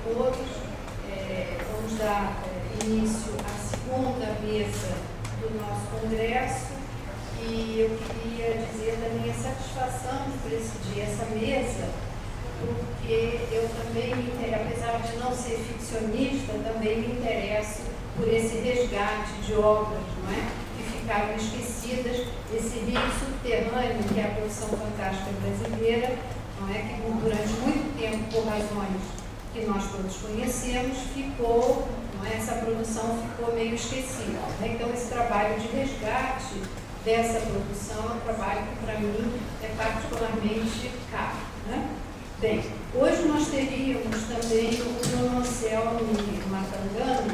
todos. Vamos dar início à segunda mesa do nosso congresso e eu queria dizer da minha satisfação de presidir essa mesa, porque eu também, apesar de não ser ficcionista, também me interesso por esse resgate de obras, não é? Que ficaram esquecidas, esse rio subterrâneo que é a produção fantástica brasileira, não é? Que durante muito tempo, por razões que nós todos conhecemos, ficou, não é? Essa produção ficou meio esquecida, né? Então esse trabalho de resgate dessa produção é um trabalho que para mim é particularmente caro, né? Bem, hoje nós teríamos também o Bruno Anselmo Matangano,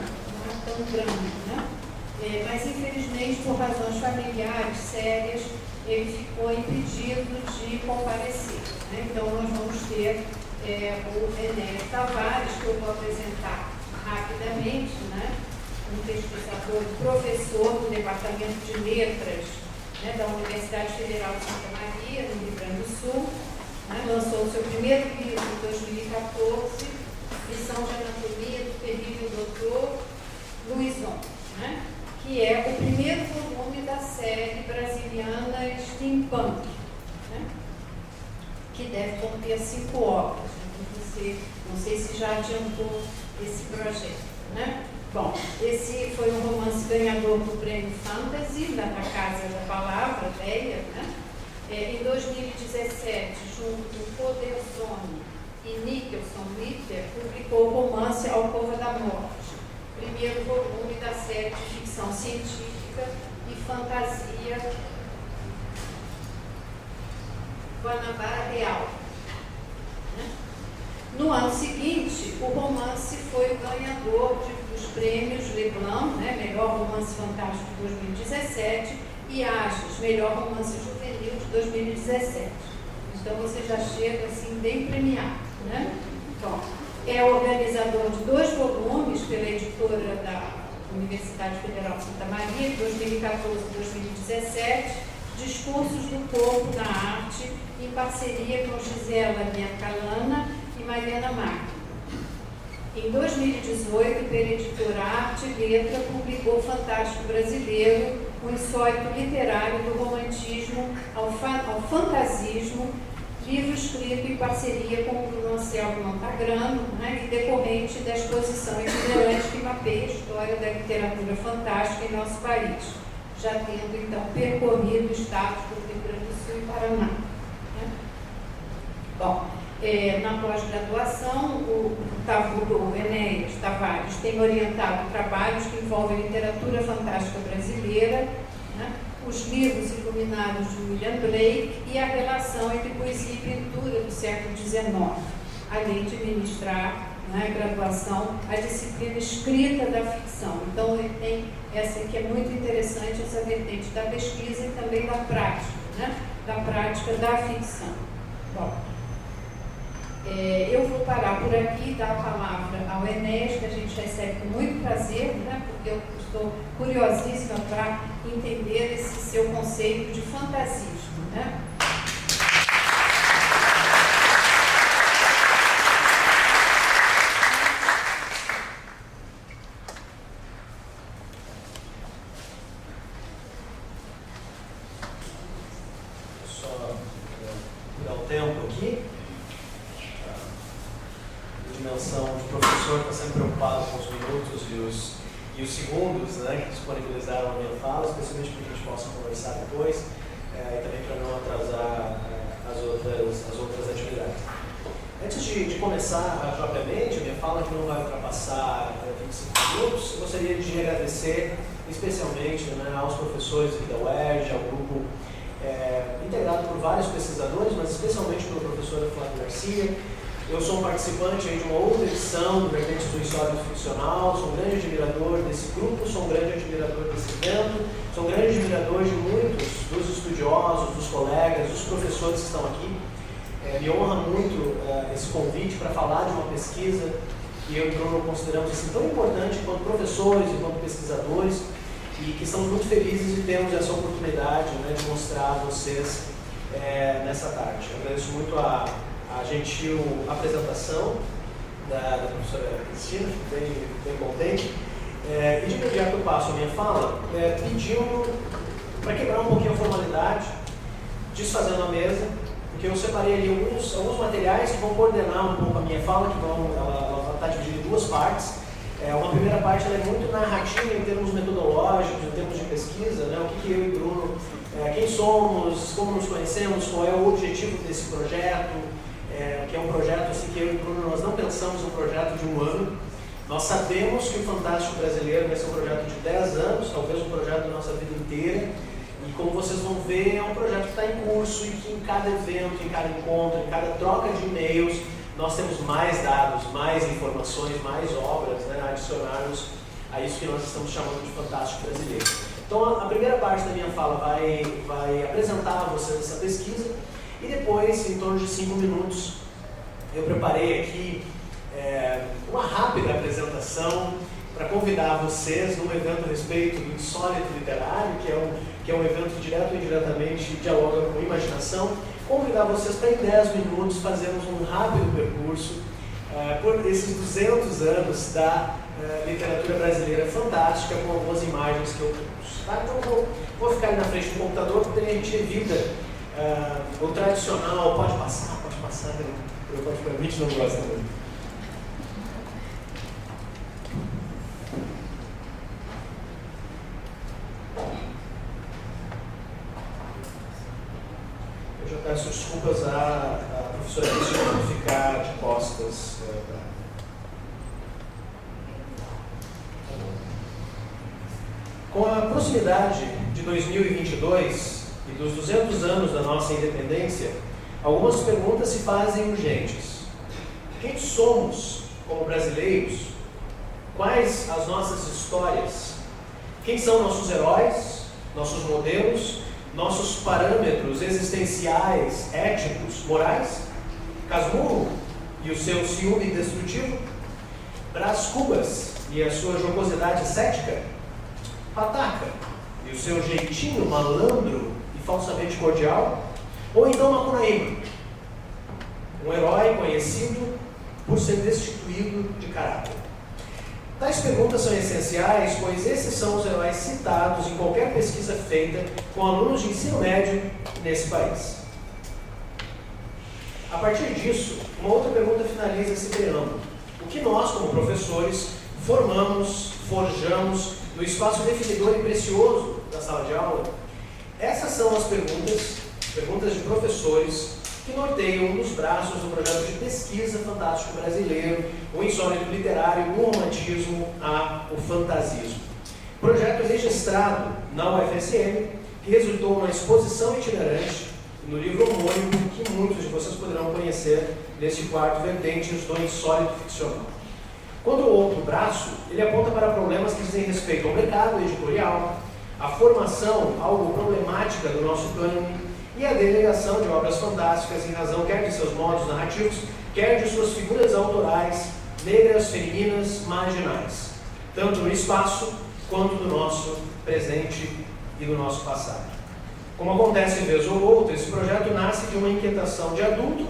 né? Mas infelizmente por razões familiares sérias ele ficou impedido de comparecer, né? Então nós vamos ter o Enéas Tavares, que eu vou apresentar rapidamente, né? Um pesquisador, professor do Departamento de Letras, né, da Universidade Federal de Santa Maria, no Rio Grande do Sul, né? Lançou o seu primeiro livro em 2014, Lição de Anatomia do Terrível Doutor Luizon, né? Que é o primeiro volume da série brasiliana Steampunk, né? Que deve conter 5 obras. Não sei se já adiantou esse projeto, né? Bom, esse foi um romance ganhador do Prêmio Fantasy, da Casa da Palavra, velha, né? Em 2017, junto com Poderzoni e Nicholson Ritter, publicou o romance Alcova da Morte, primeiro volume da série de ficção científica e fantasia Guanabara Real. No ano seguinte, o romance foi o ganhador dos prêmios Leblon, né, melhor romance fantástico de 2017, e Ages, melhor romance juvenil de 2017. Então você já chega assim bem premiado, né? Bom, é organizador de 2 volumes pela editora da Universidade Federal de Santa Maria, de 2014 e 2017, Discursos do Corpo na Arte, em parceria com Gisela Biancalana e Mariana Marques. Em 2018, pela editora Arte e Letra, publicou o Fantástico Brasileiro, um insólito literário do romantismo ao fantasismo, livro escrito em parceria com o Bruno Anselmo Montagrano, né, e decorrente da exposição itinerante que mapeia a história da literatura fantástica em nosso país, já tendo então percorrido estados do Rio Grande do Sul e Paraná. Né? Bom, na pós-graduação, o Enéas Tavares tem orientado trabalhos que envolvem literatura fantástica brasileira, né? Os livros iluminados de William Blake e a relação entre poesia e pintura do século XIX, além de ministrar, né, graduação a disciplina escrita da ficção. Então ele tem essa que é muito interessante, essa vertente da pesquisa e também da prática, né, da prática da ficção. Bom, eu vou parar por aqui e dar a palavra ao Enéas, que a gente recebe com muito prazer, né, porque eu estou curiosíssima para entender esse seu conceito de fantasismo, né? Só dar o tempo aqui. A dimensão de professor está sempre preocupado com os minutos e os segundos, né, que disponibilizaram a minha fala, especialmente para que a gente possa conversar depois, e também para não atrasar as outras atividades. Antes de começar propriamente, a minha fala que não vai ultrapassar 25 minutos, eu gostaria de agradecer especialmente, né, aos professores aqui da UERJ, ao grupo integrado por vários pesquisadores, mas especialmente pelo professor Flávio Garcia. Eu sou um participante aí de uma outra edição do Vertentes do Histórico Ficcional, sou um grande admirador desse grupo, sou um grande admirador desse evento, sou um grande admirador de muitos dos estudiosos, dos colegas, dos professores que estão aqui. Me honra muito esse convite para falar de uma pesquisa que eu e o Bruno consideramos assim, tão importante quanto professores e quanto pesquisadores, e que estamos muito felizes de termos essa oportunidade, né, de mostrar a vocês nessa tarde. Eu agradeço muito a gentil apresentação da professora Cristina, bem contente. E de imediato eu passo a minha fala pedindo para quebrar um pouquinho a formalidade, desfazendo a mesa, porque eu separei ali alguns materiais que vão coordenar um pouco a minha fala, ela está dividida em duas partes. Uma primeira parte ela é muito narrativa em termos metodológicos, em termos de pesquisa, né? O que eu e Bruno, quem somos, como nos conhecemos, qual é o objetivo desse projeto, que é um projeto assim, que eu e Bruno nós não pensamos um projeto de um ano. Nós sabemos que o Fantástico Brasileiro vai ser um projeto de 10 anos, talvez um projeto da nossa vida inteira. E como vocês vão ver, é um projeto que está em curso e que em cada evento, em cada encontro, em cada troca de e-mails, nós temos mais dados, mais informações, mais obras, né, a adicionarmos a isso que nós estamos chamando de Fantástico Brasileiro. Então, a primeira parte da minha fala vai apresentar a vocês essa pesquisa e depois, em torno de 5 minutos, eu preparei aqui uma rápida apresentação para convidar vocês num evento a respeito do insólito literário, que é um evento que direto ou indiretamente dialoga com imaginação, convidar vocês para em 10 minutos fazermos um rápido percurso por esses 200 anos da literatura brasileira fantástica, com algumas imagens que eu trouxe. Tá? Então vou ficar ali na frente do computador, porque a gente evita o tradicional, pode passar, eu particularmente não gosto muito. Eu já peço desculpas à professora Cristina por ficar de costas. Com a proximidade de 2022 e dos 200 anos da nossa independência, algumas perguntas se fazem urgentes. Quem somos como brasileiros? Quais as nossas histórias? Quem são nossos heróis, nossos modelos, nossos parâmetros existenciais, éticos, morais? Casmurro e o seu ciúme destrutivo? Brás Cubas e a sua jocosidade cética? Pataca e o seu jeitinho malandro e falsamente cordial? Ou então Macunaíma, um herói conhecido por ser destituído de caráter? Tais perguntas são essenciais, pois esses são os heróis citados em qualquer pesquisa feita com alunos de ensino médio nesse país. A partir disso, uma outra pergunta finaliza esse preâmbulo. O que nós, como professores, formamos, forjamos no espaço definidor e precioso da sala de aula? Essas são as perguntas de professores, que norteiam um dos braços do projeto de pesquisa Fantástico Brasileiro, o insólito literário, o romantismo o fantasismo. Projeto registrado na UFSM, que resultou numa exposição itinerante no livro homônimo, que muitos de vocês poderão conhecer neste quarto Vertentes do Insólito Ficcional. Quando o outro braço, ele aponta para problemas que dizem respeito ao mercado editorial, à formação algo problemática do nosso cânone, e a delegação de obras fantásticas em razão quer de seus modos narrativos, quer de suas figuras autorais, negras, femininas, marginais, tanto no espaço quanto do nosso presente e do nosso passado. Como acontece vez ou outra, esse projeto nasce de uma inquietação de adulto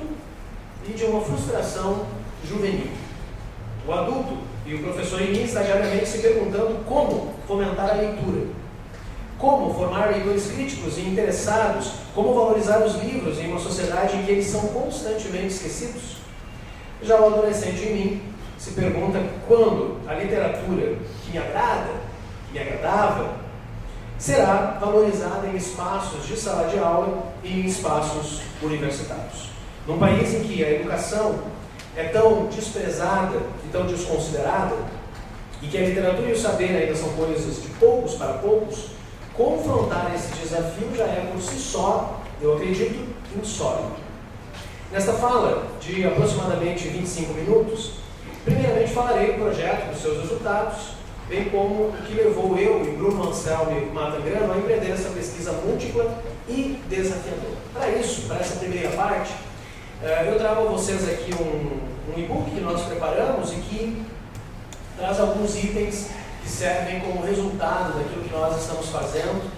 e de uma frustração juvenil. O adulto e o professor em mim está diariamente se perguntando como fomentar a leitura, como formar leitores críticos e interessados, como valorizar os livros em uma sociedade em que eles são constantemente esquecidos. Já o adolescente em mim se pergunta quando a literatura que me agrada, que me agradava, será valorizada em espaços de sala de aula e em espaços universitários. Num país em que a educação é tão desprezada e tão desconsiderada, e que a literatura e o saber ainda são coisas de poucos para poucos, confrontar esse desafio já é por si só, eu acredito, insólito. Nesta fala de aproximadamente 25 minutos, primeiramente falarei do projeto, dos seus resultados, bem como o que levou eu e Bruno Anselmo Matagrano a empreender essa pesquisa múltipla e desafiadora. Para isso, para essa primeira parte, eu trago a vocês aqui um e-book que nós preparamos e que traz alguns itens que servem como resultado daquilo que nós estamos fazendo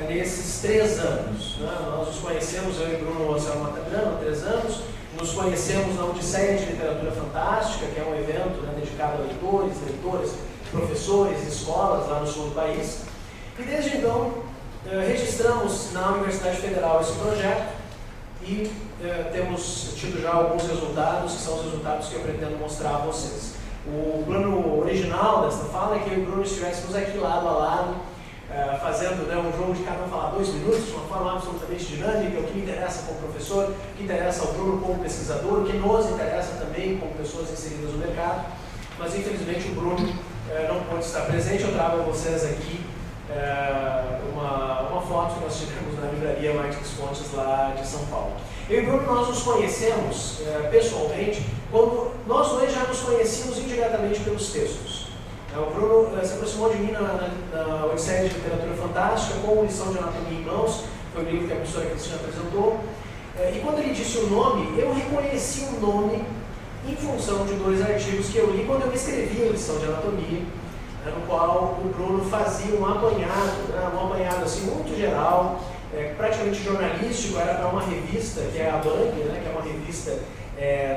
nesses 3 anos. Né? Nós nos conhecemos, eu e Bruno Anselmo Matagrano, há 3 anos, nos conhecemos na Odisseia de Literatura Fantástica, que é um evento, né, dedicado a leitores, leitoras, professores, escolas lá no sul do país. E desde então, registramos na Universidade Federal esse projeto e temos tido já alguns resultados, que são os resultados que eu pretendo mostrar a vocês. O plano original desta fala é que eu e o Bruno estivéssemos aqui lado a lado, fazendo, né, um jogo de cada um falar 2 minutos, de uma forma absolutamente dinâmica, o que me interessa como professor, o que interessa ao Bruno como pesquisador, o que nos interessa também como pessoas inseridas no mercado. Mas infelizmente o Bruno não pôde estar presente. Eu trago a vocês aqui uma foto que nós tivemos na livraria Martins Fontes lá de São Paulo. Eu e o Bruno, nós nos conhecemos pessoalmente quando nós dois já nos conhecíamos indiretamente pelos textos. O Bruno se aproximou de mim na Odisseia de Literatura Fantástica com Lição de Anatomia em Mãos, foi o livro que a professora Cristina apresentou, e quando ele disse o nome, eu reconheci o nome em função de 2 artigos que eu li quando eu escrevi a Lição de Anatomia, no qual o Bruno fazia um apanhado assim, muito geral, praticamente jornalístico, era para uma revista, que é a Bang, né, que é uma revista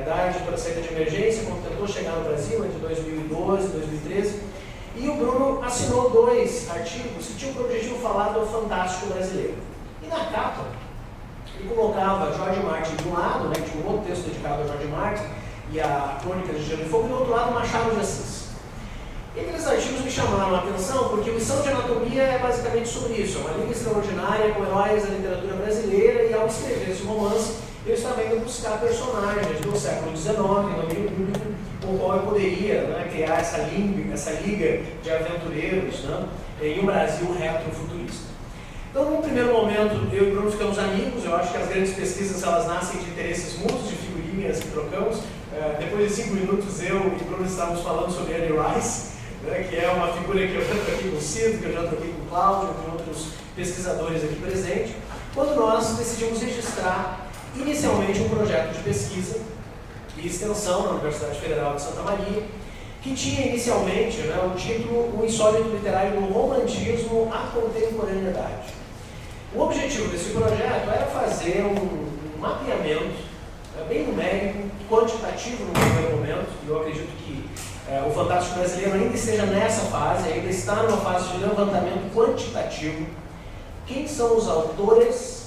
da editora Saída de Emergência, quando tentou chegar no Brasil, entre 2012 e 2013, e o Bruno assinou 2 artigos que tinham por objetivo falar do fantástico brasileiro. E na capa, ele colocava Jorge Martin de um lado, né, que tinha um outro texto dedicado a Jorge Martin, e a Crônica de Gelo e Fogo, e do outro lado Machado de Assis. E aqueles artigos me chamaram a atenção porque Lição de Anatomia é basicamente sobre isso, é uma liga extraordinária com heróis da literatura brasileira, e ao escrever esse romance, eu estava indo buscar personagens do século XIX, no meio público, com o qual eu poderia, né, criar essa liga de aventureiros, né, em um Brasil retrofuturista. Então, num primeiro momento, eu e o Bruno ficamos amigos. Eu acho que as grandes pesquisas elas nascem de interesses mútuos, de figurinhas que trocamos. Depois de 5 minutos, eu e o Bruno estávamos falando sobre Annie Rice, né, que é uma figura que eu já troquei com o Cido, que eu já troquei com o Cláudio, com outros pesquisadores aqui presentes, quando nós decidimos registrar inicialmente um projeto de pesquisa e extensão na Universidade Federal de Santa Maria, que tinha inicialmente, né, o título O Insólito Literário do Romantismo à Contemporaneidade. O objetivo desse projeto era fazer um mapeamento bem numérico, quantitativo no primeiro momento, e eu acredito que o Fantástico Brasileiro ainda esteja nessa fase, ainda está numa fase de levantamento quantitativo. Quem são os autores?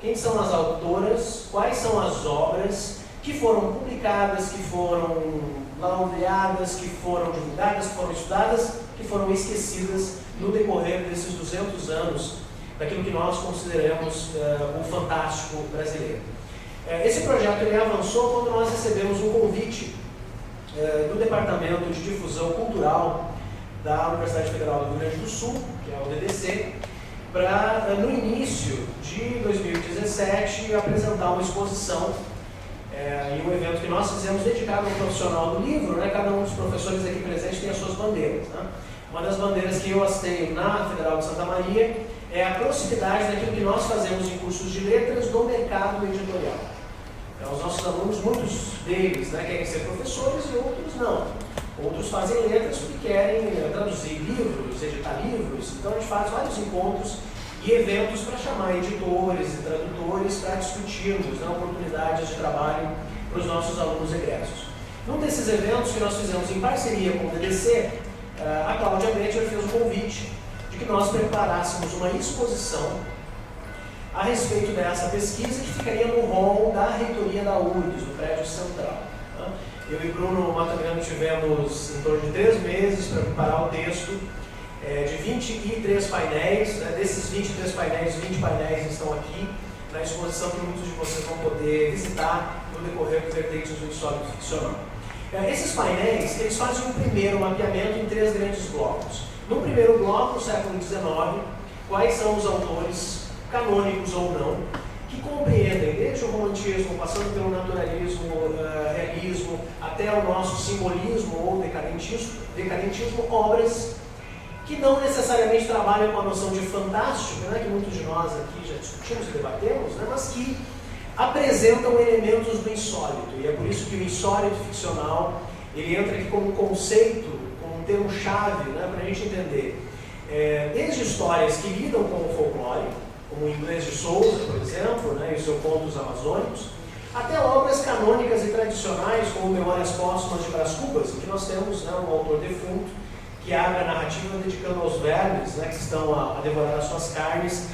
Quem são as autoras, quais são as obras que foram publicadas, que foram laureadas, que foram divulgadas, que foram estudadas, que foram esquecidas no decorrer desses 200 anos daquilo que nós consideramos o fantástico brasileiro. Esse projeto ele avançou quando nós recebemos um convite do Departamento de Difusão Cultural da Universidade Federal do Rio Grande do Sul, que é o UDDC, para, no início de 2017, apresentar uma exposição em um evento que nós fizemos dedicado ao profissional do livro, né? Cada um dos professores aqui presentes tem as suas bandeiras, né? Uma das bandeiras que eu hasteio na Federal de Santa Maria é a proximidade daquilo que nós fazemos em cursos de letras do mercado editorial. Então, os nossos alunos, muitos deles, né, querem ser professores e outros não. Outros fazem letras porque querem traduzir livros, editar livros. Então a gente faz vários encontros e eventos para chamar editores e tradutores para discutirmos, né, oportunidades de trabalho para os nossos alunos egressos. Num desses eventos que nós fizemos em parceria com o DDC, a Cláudia Betcher fez o convite de que nós preparássemos uma exposição a respeito dessa pesquisa que ficaria no hall da reitoria da URGS, no prédio central. Eu e Bruno Matamiano tivemos em torno de 3 meses para preparar o texto de 23 painéis. Desses 23 painéis, 20 painéis estão aqui na exposição que muitos de vocês vão poder visitar no decorrer dos vertentes do insólito ficcional. Esses painéis, eles fazem um primeiro mapeamento em 3 grandes blocos. No primeiro bloco, no século XIX, quais são os autores, canônicos ou não, que compreendem, desde o romantismo, passando pelo naturalismo, realismo, até o nosso simbolismo ou decadentismo, obras que não necessariamente trabalham com a noção de fantástico, né, que muitos de nós aqui já discutimos e debatemos, né, mas que apresentam elementos do insólito. E é por isso que o insólito ficcional ele entra aqui como conceito, como um termo-chave, né, para a gente entender. Desde histórias que lidam com o folclore, como o Inglês de Souza, por exemplo, né, e os seus contos amazônicos, até obras canônicas e tradicionais, como Memórias Póstumas de Brás Cubas, em que nós temos, né, um autor defunto que abre a narrativa dedicando aos vermes, né, que estão a devorar as suas carnes,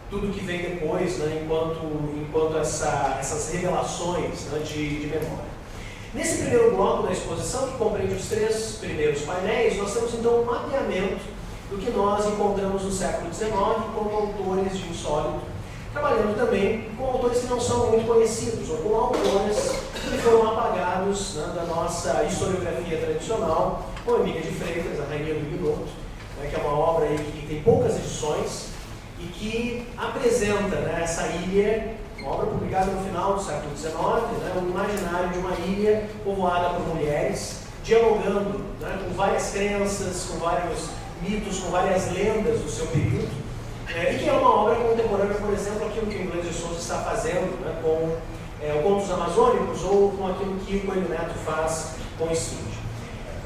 tudo que vem depois, né, enquanto essas revelações, né, de memória. Nesse primeiro bloco da exposição, que compreende os 3 primeiros painéis, nós temos então um mapeamento do que nós encontramos no século XIX como autores de insólito, trabalhando também com autores que não são muito conhecidos, ou com autores que foram apagados, né, da nossa historiografia tradicional, como Emília de Freitas, A Rainha do Guinoto, né, que é uma obra aí que tem poucas edições e que apresenta, né, essa ilha, uma obra publicada no final do século XIX, né, o imaginário de uma ilha povoada por mulheres, dialogando, né, com várias crenças, com vários mitos, com várias lendas do seu período, e que é uma obra contemporânea, por exemplo, aquilo que o Inglês de Souza está fazendo, né, com Contos Amazônicos, ou com aquilo que o Coelho Neto faz com o Esfinge.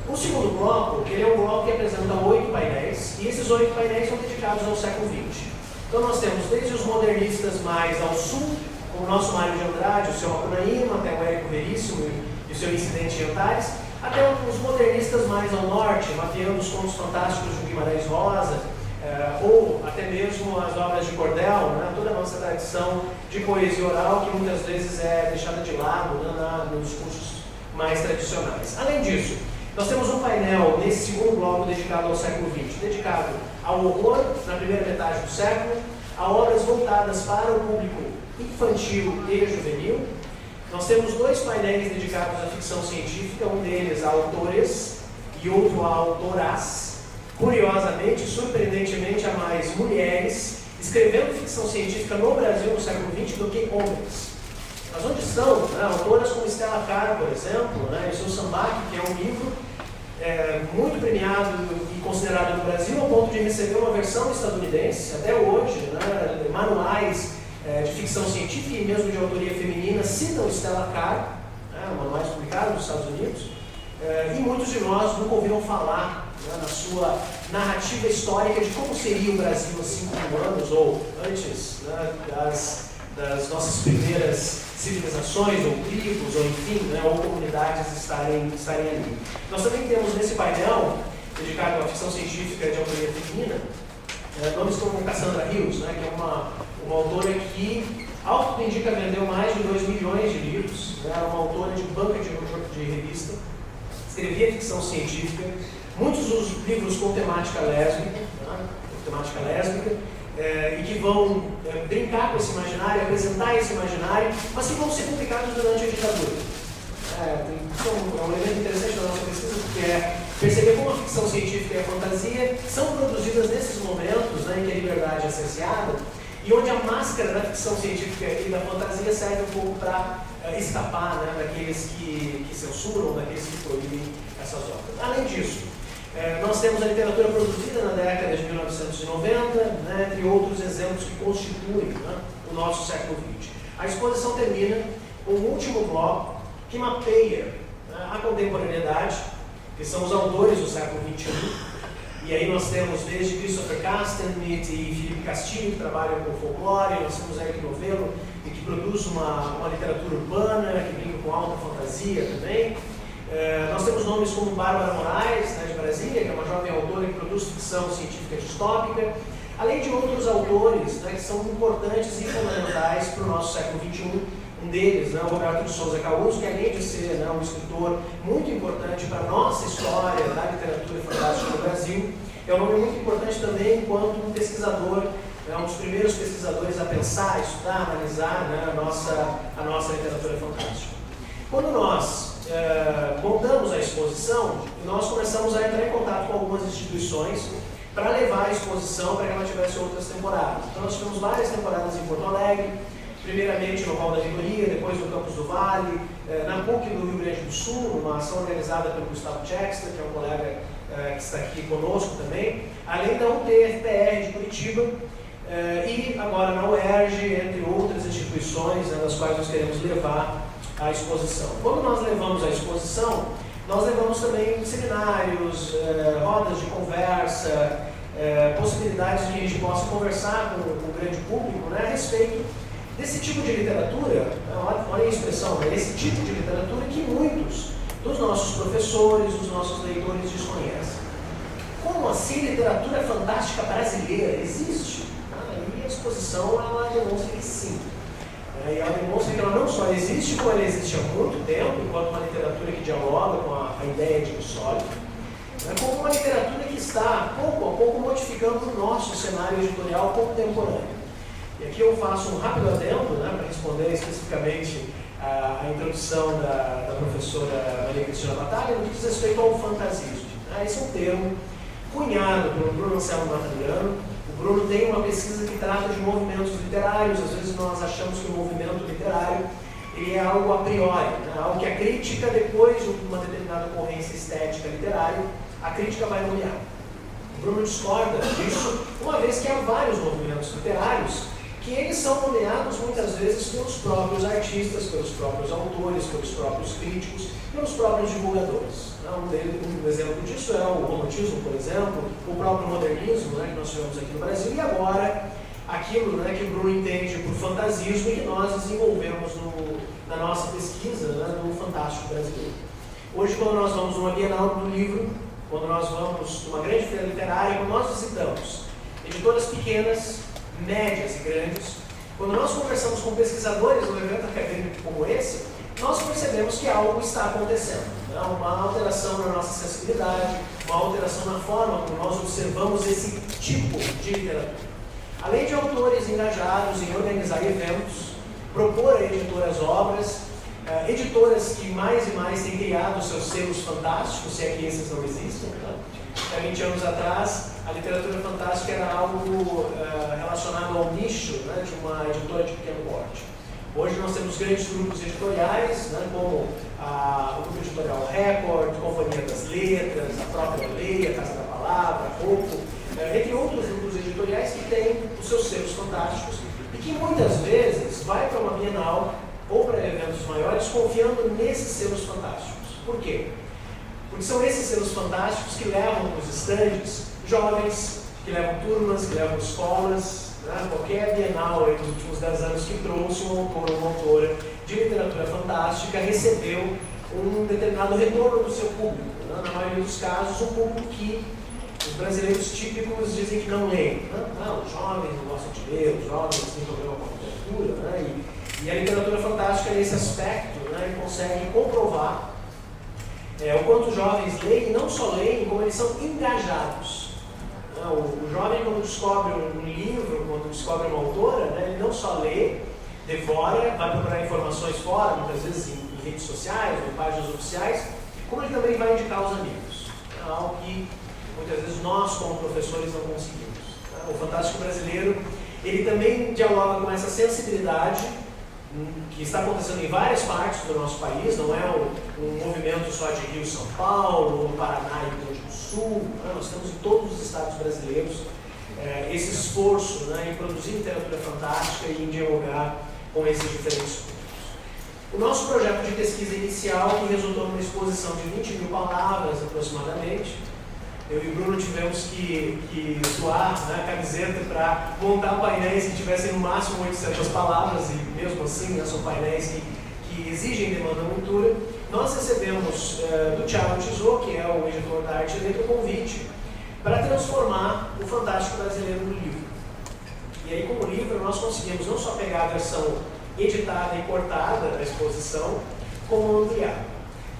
O segundo bloco, ele é um bloco que apresenta 8 painéis, e esses 8 painéis são dedicados ao século XX. Então nós temos desde os modernistas mais ao sul, como o nosso Mário de Andrade, o seu Macunaíma, até o Érico Veríssimo e o seu Incidente em Antares, até os modernistas mais ao norte, mapeando os contos fantásticos de Guimarães Rosa, ou até mesmo as obras de cordel, né, toda a nossa tradição de poesia oral, que muitas vezes é deixada de lado, né, nos cursos mais tradicionais. Além disso, nós temos um painel nesse segundo bloco dedicado ao século XX, dedicado ao horror na primeira metade do século, a obras voltadas para o público infantil e juvenil. Nós temos 2 painéis dedicados à ficção científica, um deles a autores e outro a autoras. Curiosamente, surpreendentemente, há mais mulheres escrevendo ficção científica no Brasil no século XX do que homens. Mas onde estão, né, autoras como Stella Carr, por exemplo, né, e o seu Sambac, que é um livro muito premiado e considerado no Brasil, ao ponto de receber uma versão estadunidense, até hoje, né, manuais de ficção científica e mesmo de autoria feminina citam Stella Carr, né, manuais publicados nos Estados Unidos, e muitos de nós nunca ouviram falar, né, na sua narrativa histórica de como seria o Brasil há 5.000 anos, ou antes, né, das nossas primeiras civilizações, ou tribos, ou enfim, né, ou comunidades estarem ali. Nós também temos nesse painel, dedicado à ficção científica de autoria feminina, nomes como Cassandra Hills, né, que é uma autora que, ao que indica, vendeu mais de 2 milhões de livros, né, era uma autora de banca de revista, escrevia ficção científica, muitos dos livros com temática lésbica, e que vão brincar com esse imaginário, apresentar esse imaginário, mas que vão ser publicados durante a ditadura. Então, é um elemento interessante da nossa pesquisa, porque é perceber como a ficção científica e a fantasia são produzidas nesses momentos, né, em que a liberdade é cerceada, e onde a máscara da ficção científica e da fantasia serve um pouco para escapar, né, daqueles que censuram, daqueles que proíbem essas obras. Além disso, nós temos a literatura produzida na década de 1990, né, entre outros exemplos que constituem, né, o nosso século XX. A exposição termina com o último bloco que mapeia, né, a contemporaneidade, que são os autores do século XXI. E aí nós temos desde Christopher Castanhedt e Felipe Castilho, que trabalham com folclore, nós temos Eric Novello, que produz uma literatura urbana, que brinca com alta fantasia também. Nós temos nomes como Bárbara Moraes, né, de Brasília, que é uma jovem autora que produz ficção científica distópica, além de outros autores, né, que são importantes e fundamentais para o nosso século XXI. Um deles, né, o Roberto de Souza Caruso, que além de ser, né, um escritor muito importante para a nossa história da literatura fantástica no Brasil, é um nome muito importante também enquanto um pesquisador, um dos primeiros pesquisadores a pensar, estudar, analisar, né, a nossa literatura fantástica. Quando nós montamos a exposição, nós começamos a entrar em contato com algumas instituições para levar a exposição para que ela tivesse outras temporadas. Então nós tivemos várias temporadas em Porto Alegre, primeiramente no Hall da Vigoria, depois no Campus do Vale, na PUC do Rio Grande do Sul, uma ação organizada pelo Gustavo Chexter, que é um colega que está aqui conosco também, além da UTFPR de Curitiba, e agora na UERJ, entre outras instituições, né, das quais nós queremos levar a exposição. Quando nós levamos a exposição, nós levamos também seminários, rodas de conversa, possibilidades de que a gente possa conversar com o grande público, né, a respeito desse tipo de literatura, olha a expressão, é esse tipo de literatura que muitos dos nossos professores, dos nossos leitores desconhecem. Como assim literatura fantástica brasileira existe? E a exposição ela demonstra que sim. E ela demonstra que ela não só existe, como ela existe há muito tempo, enquanto uma literatura que dialoga com a ideia de insólito, como uma literatura que está, pouco a pouco, modificando o nosso cenário editorial contemporâneo. E aqui eu faço um rápido adendo, para responder especificamente a introdução da professora Maria Cristina Batalha, no que diz respeito ao fantasismo. Esse é um termo cunhado pelo Bruno Anselmo Nathaniano. O Bruno tem uma pesquisa que trata de movimentos literários. Às vezes nós achamos que o movimento literário ele é algo a priori, algo que a crítica, depois de uma determinada ocorrência estética literária, a crítica vai nomear. O Bruno discorda disso, uma vez que há vários movimentos literários que eles são nomeados muitas vezes pelos próprios artistas, pelos próprios autores, pelos próprios críticos, pelos próprios divulgadores. Um exemplo disso é o romantismo, por exemplo, o próprio modernismo, que nós tivemos aqui no Brasil, e agora aquilo que o Bruno entende por fantasismo e que nós desenvolvemos na nossa pesquisa do Fantástico Brasileiro. Hoje, quando nós vamos numa Bienal do Livro, quando nós vamos numa grande feira literária, quando nós visitamos editoras pequenas, médias e grandes, quando nós conversamos com pesquisadores num evento acadêmico como esse, nós percebemos que algo está acontecendo. Uma alteração na nossa sensibilidade, uma alteração na forma como nós observamos esse tipo de literatura. Além de autores engajados em organizar eventos, propor a editoras obras, editoras que mais e mais têm criado seus selos fantásticos, se é que esses não existem. Há 20 anos atrás, a literatura fantástica era algo relacionado ao nicho de uma editora de pequeno porte. Hoje nós temos grandes grupos editoriais, como o Grupo Editorial Record, Companhia das Letras, a própria Lei, a Casa da Palavra, a Coco, entre outros grupos editoriais que têm os seus selos fantásticos e que muitas vezes vai para uma Bienal ou para eventos maiores confiando nesses selos fantásticos. Por quê? Porque são esses selos fantásticos que levam para os estandes jovens, que levam turmas, que levam escolas. Qualquer Bienal nos últimos 10 anos que trouxe um autor ou uma autora de literatura fantástica recebeu um determinado retorno do seu público. Na maioria dos casos, um público que os brasileiros típicos dizem que não leem. Os jovens não gostam de ler, os jovens têm problema com a literatura. E a literatura fantástica, nesse aspecto, consegue comprovar o quanto os jovens leem, e não só leem, como eles são engajados. O jovem, quando descobre um livro, quando descobre uma autora, ele não só lê, devora, vai procurar informações fora, muitas vezes em redes sociais, em páginas oficiais, como ele também vai indicar aos amigos. Algo que muitas vezes nós, como professores, não conseguimos. O Fantástico Brasileiro, ele também dialoga com essa sensibilidade que está acontecendo em várias partes do nosso país, não é um movimento só de Rio, São Paulo, Paraná e Rio Grande do Sul. Nós temos em todos os estados brasileiros esse esforço em produzir literatura fantástica e em dialogar com esses diferentes públicos. O nosso projeto de pesquisa inicial, que resultou numa exposição de 20 mil palavras aproximadamente, eu e o Bruno tivemos que suar a camiseta para montar painéis que tivessem no máximo 800 palavras, e mesmo assim são painéis que exigem demanda leitura. Nós recebemos do Thiago Tizot, que é o editor da Arte e Letra, o convite para transformar o Fantástico Brasileiro no livro. E aí, como livro, nós conseguimos não só pegar a versão editada e cortada da exposição, como ampliar.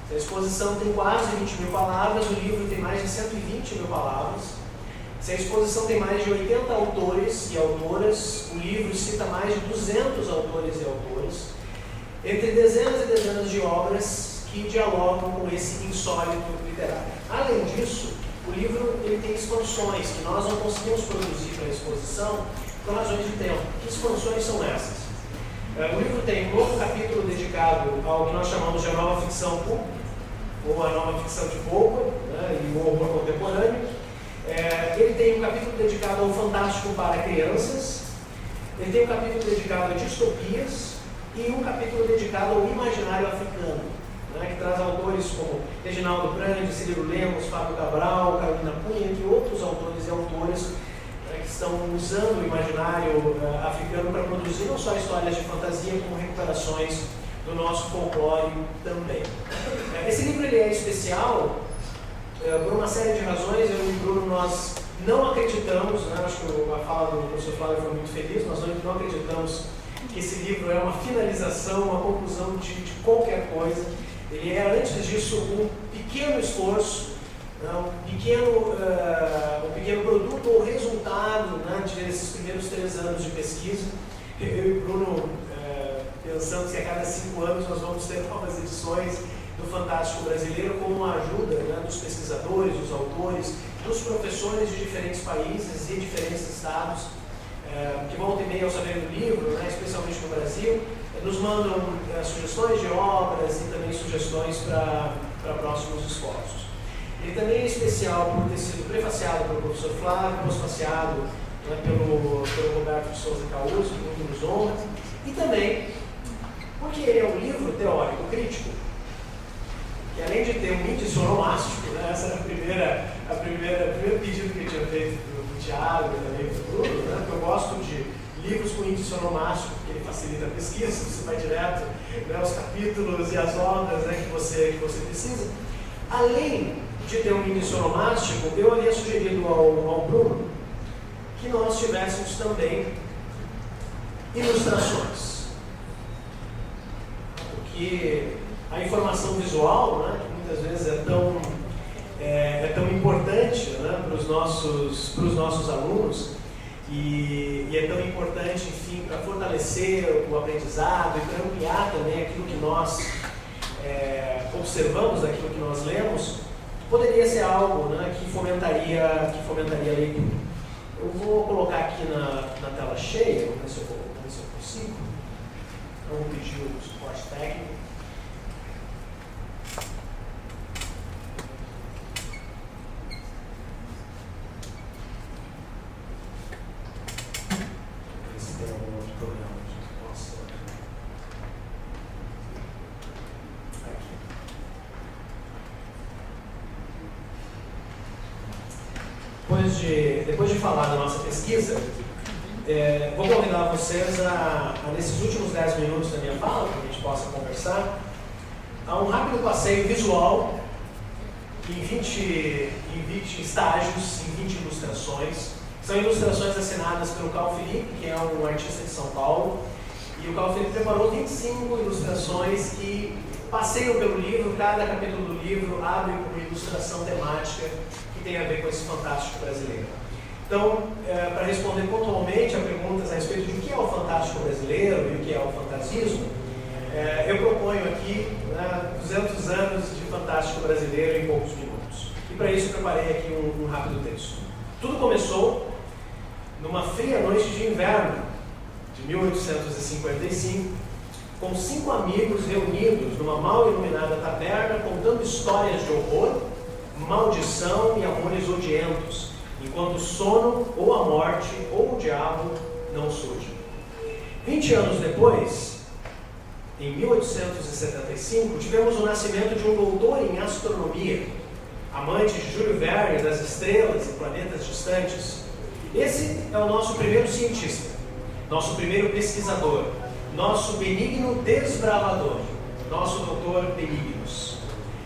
A exposição tem quase 20 mil palavras, o livro tem mais de 120 mil palavras. Se a exposição tem mais de 80 autores e autoras, o livro cita mais de 200 autores e autoras, entre dezenas e dezenas de obras que dialogam com esse insólito literário. Além disso, o livro ele tem expansões que nós não conseguimos produzir para a exposição por razões de tempo. Que expansões são essas? O livro tem um novo capítulo dedicado ao que nós chamamos de nova ficção pulp, ou a nova ficção de polpa, e o horror contemporâneo. Ele tem um capítulo dedicado ao fantástico para crianças, ele tem um capítulo dedicado a distopias e um capítulo dedicado ao imaginário africano, que traz autores como Reginaldo Brandi, Cirilo Lemos, Fábio Cabral, Carolina Cunha, entre outros autores e autoras que que estão usando o imaginário africano para produzir não só histórias de fantasia, como recuperações do nosso folclore também. Esse livro ele é especial por uma série de razões. Eu e o Bruno, nós não acreditamos, né? Acho que a fala do professor Flávio foi muito feliz, nós não acreditamos que esse livro é uma finalização, uma conclusão de qualquer coisa. Ele é, antes disso, um pequeno esforço, um pequeno produto ou resultado, né, desses primeiros 3 anos de pesquisa. Eu e o Bruno pensamos que a cada 5 anos nós vamos ter novas edições do Fantástico Brasileiro, com a ajuda, né, dos pesquisadores, dos autores, dos professores de diferentes países e diferentes estados, que voltam e meia ao saber do livro, né, especialmente no Brasil, nos mandam sugestões de obras e também sugestões para próximos esforços. Ele também é especial por ter sido prefaciado pelo professor Flávio, pós-faciado, né, pelo Roberto de Souza Causo, que muito nos honra, e também porque ele é um livro teórico crítico, que além de ter um índice onomástico, né, essa era o primeiro pedido que eu tinha feito para o Thiago e também para o Bruno, né, porque eu gosto de livros com índice onomástico, porque ele facilita a pesquisa, você vai direto, né, aos capítulos e às obras, né, que você precisa. Além de ter um índice onomástico, eu havia sugerido ao Bruno que nós tivéssemos também ilustrações. Porque a informação visual, né, que muitas vezes é tão importante, né, para os nossos alunos, e é tão importante, enfim, para fortalecer o aprendizado e para ampliar também aquilo que nós observamos, aquilo que nós lemos, poderia ser algo, né, que fomentaria a leitura. Eu vou colocar aqui na tela cheia, vamos ver se eu consigo. Eu vou pedir o suporte técnico. Se tem algum outro problema que a gente possa. Aqui. Depois de falar da nossa pesquisa, vou convidar vocês nesses últimos 10 minutos da minha fala, para que a gente possa conversar, a um rápido passeio visual em 20 estágios, em 20 ilustrações. São ilustrações assinadas pelo Carl Felipe, que é um artista de São Paulo, e o Carl Felipe preparou 25 ilustrações que passeiam pelo livro. Cada capítulo do livro abre com uma ilustração temática que tem a ver com esse fantástico brasileiro. Então, para responder pontualmente a perguntas a respeito de o que é o fantástico brasileiro e o que é o fantasismo, eu proponho aqui 200 anos de fantástico brasileiro em poucos minutos. E para isso eu preparei aqui um rápido texto. Tudo começou numa fria noite de inverno de 1855, com 5 amigos reunidos numa mal iluminada taberna, contando histórias de horror, maldição e amores odientos, enquanto o sono, ou a morte, ou o diabo não surgem. 20 anos depois, em 1875, tivemos o nascimento de um doutor em astronomia, amante de Júlio Verne, das estrelas e planetas distantes. Esse é o nosso primeiro cientista, nosso primeiro pesquisador, nosso benigno desbravador, nosso doutor Benignos.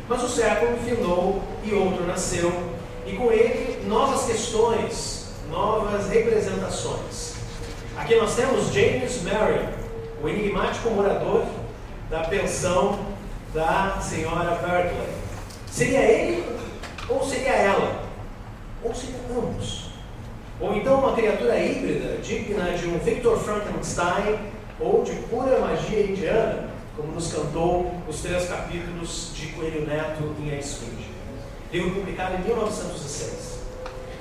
Mas o século findou e outro nasceu, e com ele novas questões, novas representações. Aqui nós temos James Marion, o enigmático morador da pensão da senhora Berkeley. Seria ele ou seria ela? Ou seria ambos? Ou então uma criatura híbrida, digna de um Victor Frankenstein ou de pura magia indiana, como nos cantou os 3 capítulos de Coelho Neto em A Esfinge. Livro publicado em 1906.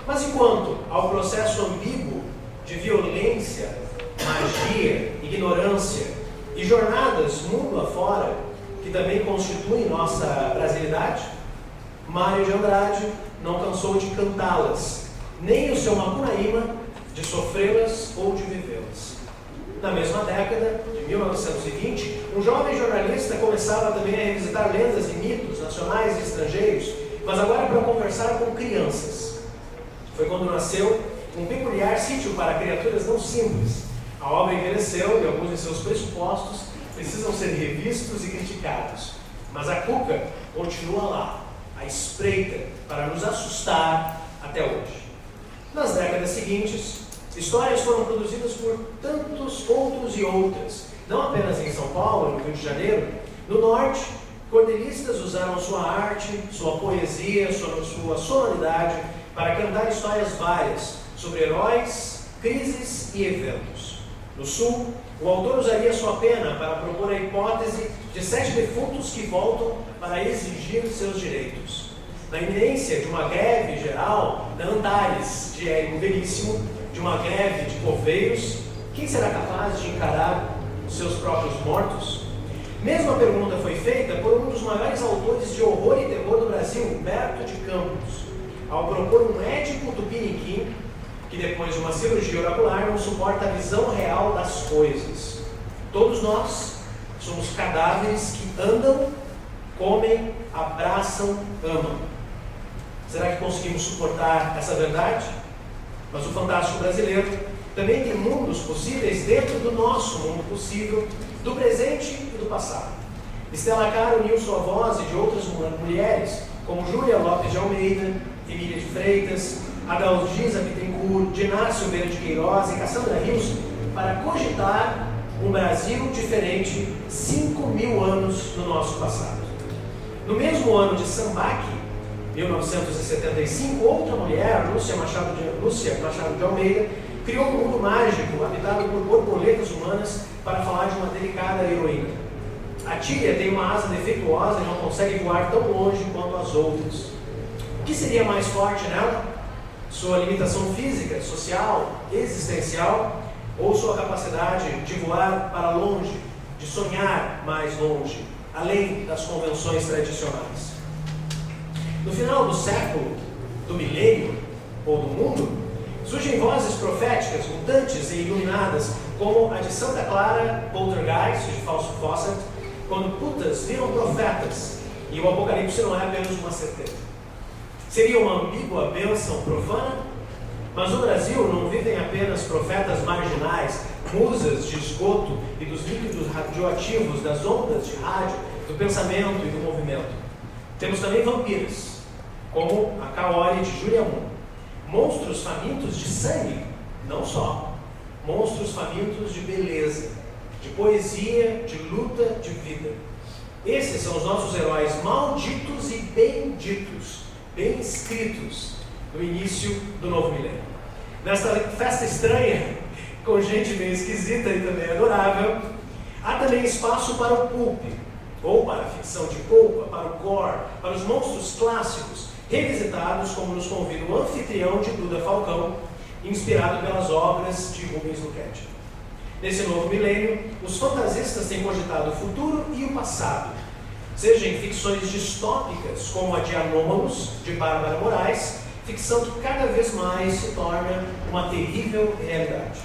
Mas enquanto ao processo ambíguo de violência, magia, ignorância e jornadas mundo afora, que também constituem nossa brasilidade, Mário de Andrade não cansou de cantá-las, nem o seu Macunaíma de sofrê-las ou de vivê-las. Na mesma década, de 1920, um jovem jornalista começava também a revisitar lendas e mitos nacionais e estrangeiros, mas agora para conversar com crianças. Foi quando nasceu um peculiar sítio para criaturas não simples. A obra envelheceu e alguns de seus pressupostos precisam ser revistos e criticados. Mas a Cuca continua lá, à espreita, para nos assustar até hoje. Nas décadas seguintes, histórias foram produzidas por tantos outros e outras, não apenas em São Paulo, no Rio de Janeiro. No Norte, cordelistas usaram sua arte, sua poesia, sua sonoridade para cantar histórias várias sobre heróis, crises e eventos. No Sul, o autor usaria sua pena para propor a hipótese de 7 defuntos que voltam para exigir seus direitos. Na iminência de uma greve geral na Antares de Érico Veríssimo, de uma greve de coveiros, quem será capaz de encarar os seus próprios mortos? Mesma pergunta foi feita por um dos maiores autores de horror e terror do Brasil, Humberto de Campos, ao propor um Édipo Tupiniquim, que depois de uma cirurgia oracular não suporta a visão real das coisas. Todos nós somos cadáveres que andam, comem, abraçam, amam. Será que conseguimos suportar essa verdade? Mas o fantástico brasileiro também tem mundos possíveis dentro do nosso mundo possível, do presente e do passado. Stella Caro uniu sua voz e de outras mulheres, como Júlia Lopes de Almeida, Emília de Freitas, Adalgisa Bittencourt, Dinácio Vieira de Queiroz e Cassandra Rios, para cogitar um Brasil diferente 5.000 anos no nosso passado. No mesmo ano de Sambaque, 1975, outra mulher, Lúcia Machado de Almeida, criou um mundo mágico habitado por borboletas humanas para falar de uma delicada heroína. A Tília tem uma asa defeituosa e não consegue voar tão longe quanto as outras. O que seria mais forte nela? Sua limitação física, social, existencial, ou sua capacidade de voar para longe, de sonhar mais longe, além das convenções tradicionais? No final do século, do milênio, ou do mundo, surgem vozes proféticas, mutantes e iluminadas, como a de Santa Clara Poltergeist, de Fausto Fawcett, quando putas viram profetas, e o Apocalipse não é apenas uma certeza. Seria uma ambígua bênção profana? Mas no Brasil não vivem apenas profetas marginais, musas de esgoto e dos líquidos radioativos, das ondas de rádio, do pensamento e do movimento. Temos também vampiras, como a Kaori de Julia Moon. Monstros famintos de sangue, não só. Monstros famintos de beleza, de poesia, de luta, de vida. Esses são os nossos heróis malditos e benditos, bem escritos no início do novo milênio. Nesta festa estranha, com gente bem esquisita e também adorável, há também espaço para o pulp, ou para a ficção de polpa, para o gore, para os monstros clássicos, revisitados como nos convida o anfitrião de Duda Falcão, inspirado pelas obras de Rubens Luquete. Nesse novo milênio, os fantasistas têm cogitado o futuro e o passado, seja em ficções distópicas, como a de Anômalos, de Bárbara Moraes, ficção que cada vez mais se torna uma terrível realidade.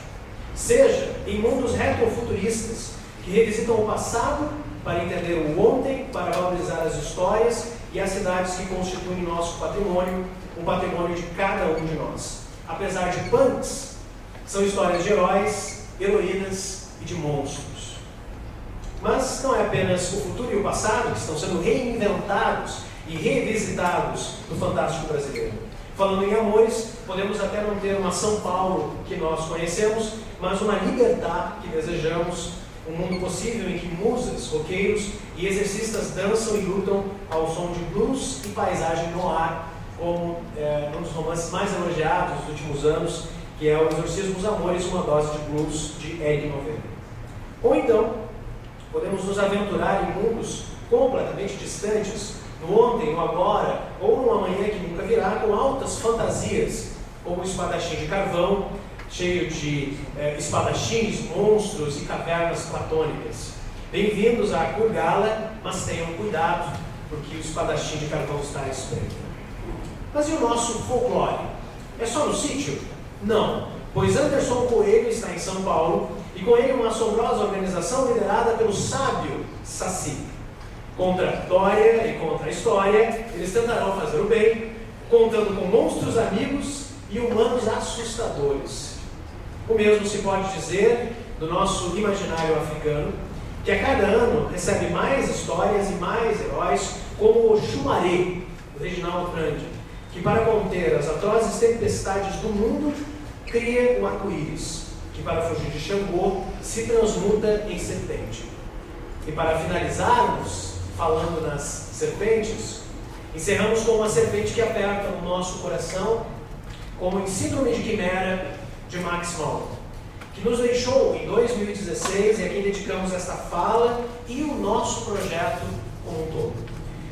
Seja em mundos retrofuturistas, que revisitam o passado para entender o ontem, para valorizar as histórias e as cidades que constituem nosso patrimônio, o patrimônio de cada um de nós. Apesar de punks, são histórias de heróis, heroínas e de monstros. Mas não é apenas o futuro e o passado que estão sendo reinventados e revisitados no fantástico brasileiro. Falando em amores, podemos até não ter uma São Paulo que nós conhecemos, mas uma liberdade que desejamos, um mundo possível em que musas, roqueiros e exorcistas dançam e lutam ao som de blues e paisagem no ar, como um dos romances mais elogiados dos últimos anos, que é O Exorcismo dos Amores, uma dose de blues, de Eric Novello. Ou então, podemos nos aventurar em mundos completamente distantes, no ontem, no agora, ou num amanhã que nunca virá, com altas fantasias, como o espadachim de carvão, cheio de espadachins, monstros e cavernas platônicas. Bem-vindos à Kurgala, mas tenham cuidado, porque o espadachim de carvão está à espreita. Mas e o nosso folclore? É só no sítio? Não, pois Anderson Coelho está em São Paulo, e com ele uma assombrosa organização liderada pelo sábio Saci. Contra a Dória e contra a história, eles tentarão fazer o bem, contando com monstros amigos e humanos assustadores. O mesmo se pode dizer do nosso imaginário africano, que a cada ano recebe mais histórias e mais heróis, como o Xumaré, o Reginaldo Grande, que para conter as atrozes tempestades do mundo, cria o arco-íris, que para fugir de Xangô se transmuta em serpente. E para finalizarmos, falando nas serpentes, encerramos com uma serpente que aperta no nosso coração, como em Síndrome de Quimera, de Max Malloy, que nos deixou em 2016 e a quem dedicamos esta fala e o nosso projeto como um todo.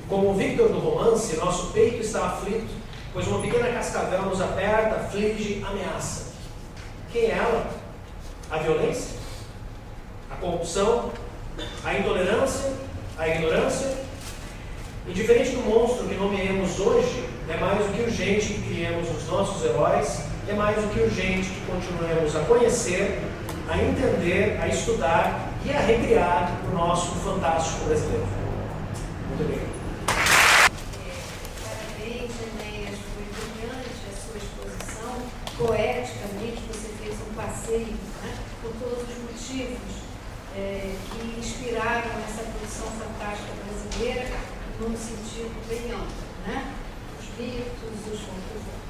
Como o Victor do romance, nosso peito está aflito, pois uma pequena cascavel nos aperta, aflige, ameaça. Quem é ela? A violência? A corrupção? A intolerância? A ignorância? Indiferente do monstro que nomeemos hoje, é mais do que urgente que criemos os nossos heróis, é mais do que urgente que continuemos a conhecer, a entender, a estudar e a recriar o nosso fantástico brasileiro. Muito obrigado. Parabéns, Enéas, foi brilhante a sua exposição. Poeticamente, você fez um passeio, né, por todos os motivos que inspiraram essa produção fantástica brasileira, num sentido bem amplo, né? Os mitos, o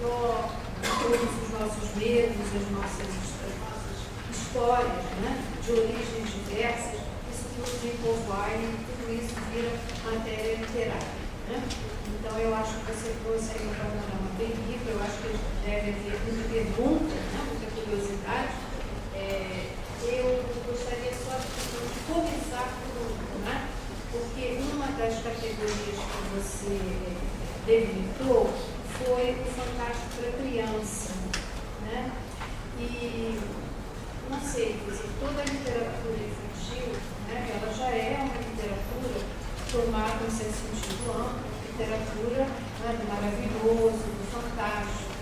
folclore, todos os nossos medos, as nossas histórias, né? De origens diversas, isso tudo vem povoar e tudo isso vira matéria literária, né? Então eu acho que você trouxe aí um panorama bem rico, eu acho que deve haver muita pergunta, né? Muita curiosidade. Eu gostaria só de começar por um, né? Porque uma das categorias que você delimitou foi o fantástico para criança, né? E não sei, toda a literatura infantil, né, ela já é uma literatura formada em seu sentido amplo, literatura, né, do maravilhoso, do fantástico.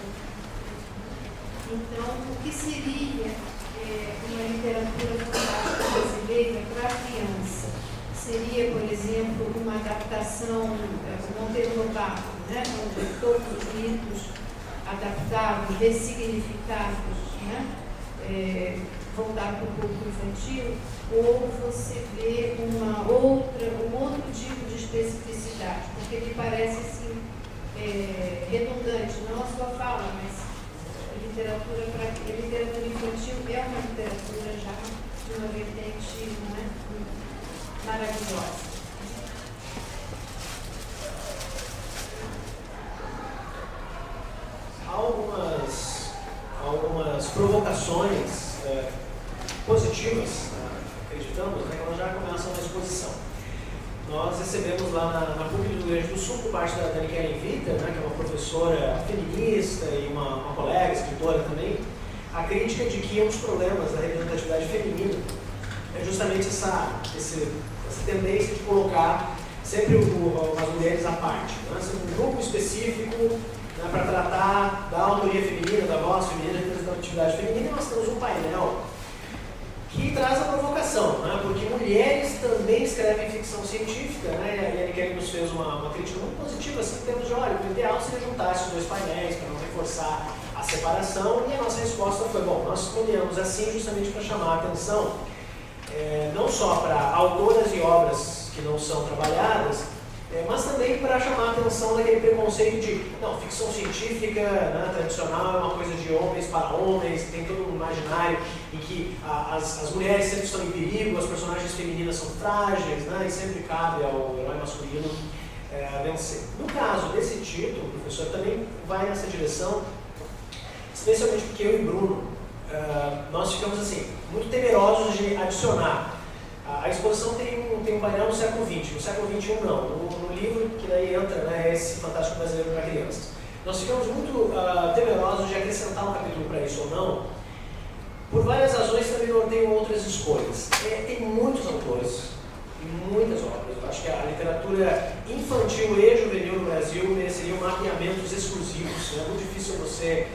Então, o que seria uma literatura fantástica brasileira para a criança? Seria, por exemplo, uma adaptação do Monteiro Lobato, né, onde todos os mitos adaptados, ressignificados, né, voltado para o público infantil, ou você vê um outro tipo de especificidade, porque me parece assim, redundante, não a sua fala, mas a literatura infantil é uma literatura já de uma vertente, né, maravilhosa. Algumas provocações positivas, acreditamos, né, que elas já começam na exposição. Nós recebemos lá na PUC do Rio Grande do Sul, por parte da Daniela Invita, né, que é uma professora feminista e uma colega, escritora também, a crítica de que um dos problemas da representatividade feminina é justamente essa tendência de colocar sempre as mulheres à parte, né, sempre um grupo específico, né, para tratar da autoria feminina, da voz feminina, da representatividade feminina, e nós temos um painel que traz a provocação, né, porque mulheres também escrevem ficção científica, né, e a Nicole nos fez uma crítica muito positiva, assim, em termos de, olha, o ideal seria juntar esses dois painéis para não reforçar a separação, e a nossa resposta foi, bom, nós escolhemos assim justamente para chamar a atenção, não só para autoras e obras que não são trabalhadas, mas também para chamar a atenção daquele preconceito de, não, ficção científica, né, tradicional é uma coisa de homens para homens, tem todo um imaginário em que as mulheres sempre estão em perigo, as personagens femininas são frágeis, né, e sempre cabe ao herói masculino vencer. No caso desse título, o professor também vai nessa direção, especialmente porque eu e Bruno, nós ficamos assim, muito temerosos de adicionar. A exposição tem um painel no século XX, no século XXI não, no livro que daí entra, né, esse Fantástico Brasileiro para Crianças. Nós ficamos muito temerosos de acrescentar um capítulo para isso ou não, por várias razões também norteiam outras escolhas. Tem muitos autores, e muitas obras. Eu acho que a literatura infantil e juvenil no Brasil mereceria mapeamentos exclusivos. É muito difícil você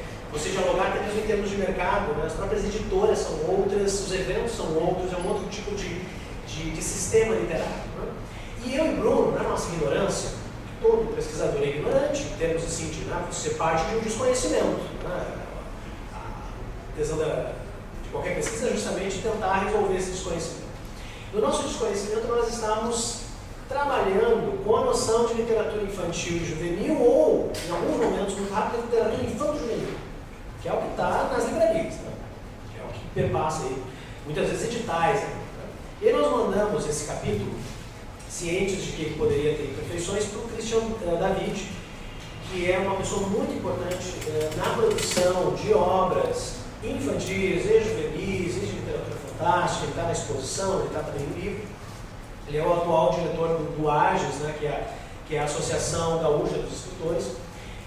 dialogar até mesmo em termos de mercado, né? As próprias editoras são outras, os eventos são outros, é um outro tipo de sistema literário. Né? E eu e Bruno, na nossa ignorância, todo pesquisador é ignorante, em termos assim de você parte de um desconhecimento. A intenção de qualquer pesquisa é justamente tentar resolver esse desconhecimento. No nosso desconhecimento, nós estamos trabalhando com a noção de literatura infantil e juvenil, ou, em alguns momentos muito rápido, literatura infanto-juvenil, que é o que está nas livrarias, né? Que é o que perpassa aí, muitas vezes editais. Né? E aí nós mandamos esse capítulo, cientes de que ele poderia ter imperfeições, para o Christian David, que é uma pessoa muito importante na produção de obras infantis e juvenis, e de literatura fantástica. Ele está na exposição, ele está também no livro. Ele é o atual diretor do AGES, né, que é a Associação Gaúcha dos Escritores.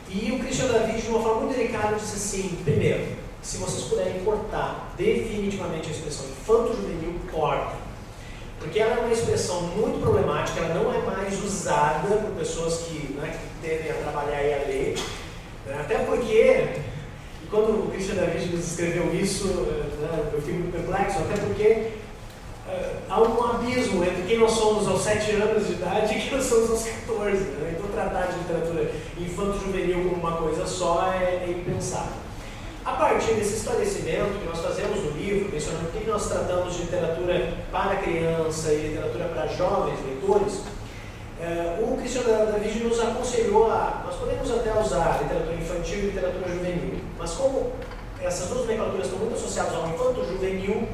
E o Christian David, de uma forma muito delicada, disse assim: primeiro, se vocês puderem cortar definitivamente a expressão infanto-juvenil, cortem. Porque ela é uma expressão muito problemática, ela não é mais usada por pessoas que tendem a trabalhar e a ler. Até porque, e quando o Christian David nos escreveu isso, eu fiquei muito perplexo, até porque há um abismo entre quem nós somos aos 7 anos de idade e quem nós somos aos 14. Né? Então tratar de literatura infanto-juvenil como uma coisa só é impensável. A partir desse esclarecimento que nós fazemos no livro, mencionando o que nós tratamos de literatura para criança e literatura para jovens leitores, o Christian David nos aconselhou nós podemos até usar literatura infantil e literatura juvenil, mas como essas duas nomenclaturas estão muito associadas ao infanto-juvenil,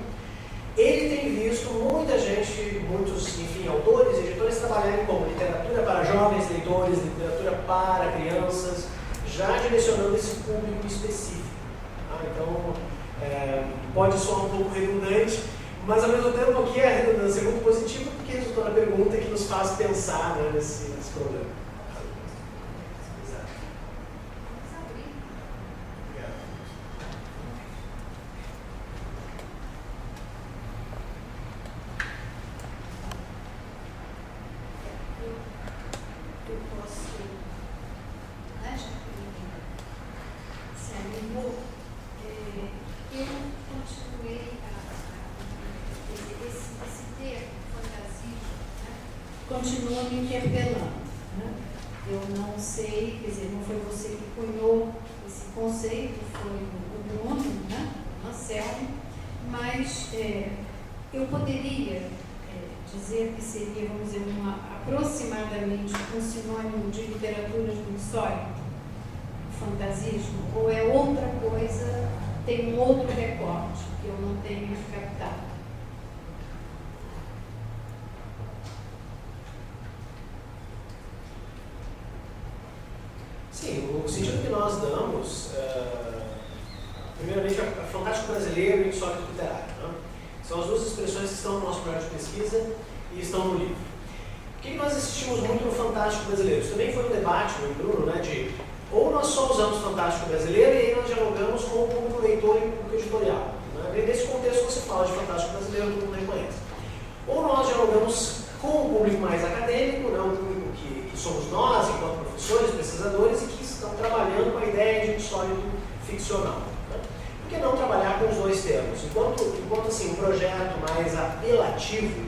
ele tem visto muita gente, muitos, autores, editores trabalharem como literatura para jovens leitores, literatura para crianças, já direcionando esse público específico. Então, pode soar um pouco redundante, mas ao mesmo tempo aqui a redundância é muito positiva, porque resultou na pergunta que nos faz pensar nesse problema. Continua me interpelando. Né? Eu não sei, quer dizer, não foi você que cunhou esse conceito, foi o Bruno, né? O Anselmo, mas eu poderia dizer que seria, vamos dizer, aproximadamente um sinônimo de literatura insólita, fantasismo, ou é outra coisa, tem um outro recorte que eu não tenho captado. Sim, o sentido que nós damos, primeiramente, é fantástico brasileiro e insólito literário. Né? São as duas expressões que estão no nosso projeto de pesquisa e estão no livro. Por que nós insistimos muito no fantástico brasileiro? Isso também foi um debate no Bruno, né, de ou nós só usamos fantástico brasileiro e aí nós dialogamos com o público leitor e o público editorial. Né? Nesse contexto você fala de fantástico brasileiro, todo mundo reconhece. Ou nós dialogamos com o público mais acadêmico, né, o público que somos nós, enquanto professores, pesquisadores, e que estão trabalhando com a ideia de insólito ficcional. Né? Por que não trabalhar com os dois termos? Enquanto assim, um projeto mais apelativo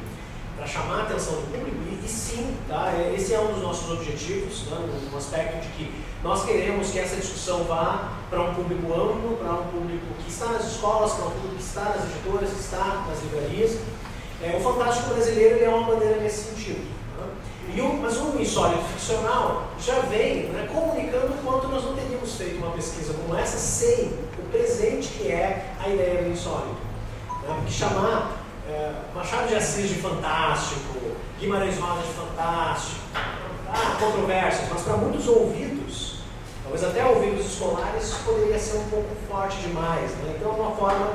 para chamar a atenção do público, e sim, tá? Esse é um dos nossos objetivos, né? No aspecto de que nós queremos que essa discussão vá para um público amplo, para um público que está nas escolas, para um público que está nas editoras, que está nas livrarias. O fantástico brasileiro é uma bandeira nesse sentido. Né? Mas um insólito ficcional já vem, né, comunicando o quanto nós não teríamos feito uma pesquisa como essa sem o presente que é a ideia do insólito. Né? Porque chamar Machado de Assis de fantástico, Guimarães Rosa de fantástico, há controvérsias, mas para muitos ouvidos, talvez até ouvidos escolares, isso poderia ser um pouco forte demais. Né? Então é uma forma,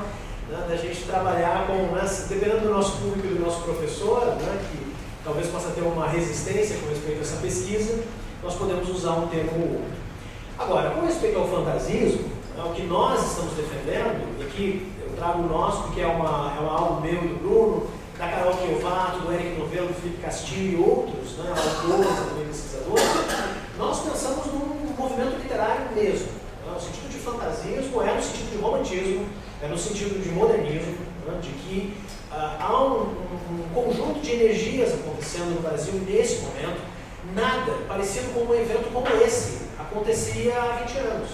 né, da gente trabalhar com, né, dependendo do nosso público e do nosso professor, né, que talvez possa ter uma resistência com respeito a essa pesquisa, nós podemos usar um termo ou outro. Agora, com respeito ao fantasismo, o que nós estamos defendendo, e que eu trago o nosso, porque é algo meu e do Bruno, da Carol Chiovato, do Eric Novello, do Felipe Castilho e outros, né, autores, também pesquisadores, nós pensamos num movimento literário mesmo. Né, o sentido de fantasismo é no sentido de romantismo, é no sentido de modernismo, né, de que há um conjunto de energias acontecendo no Brasil nesse momento, Nada parecido com um evento como esse acontecia há 20 anos,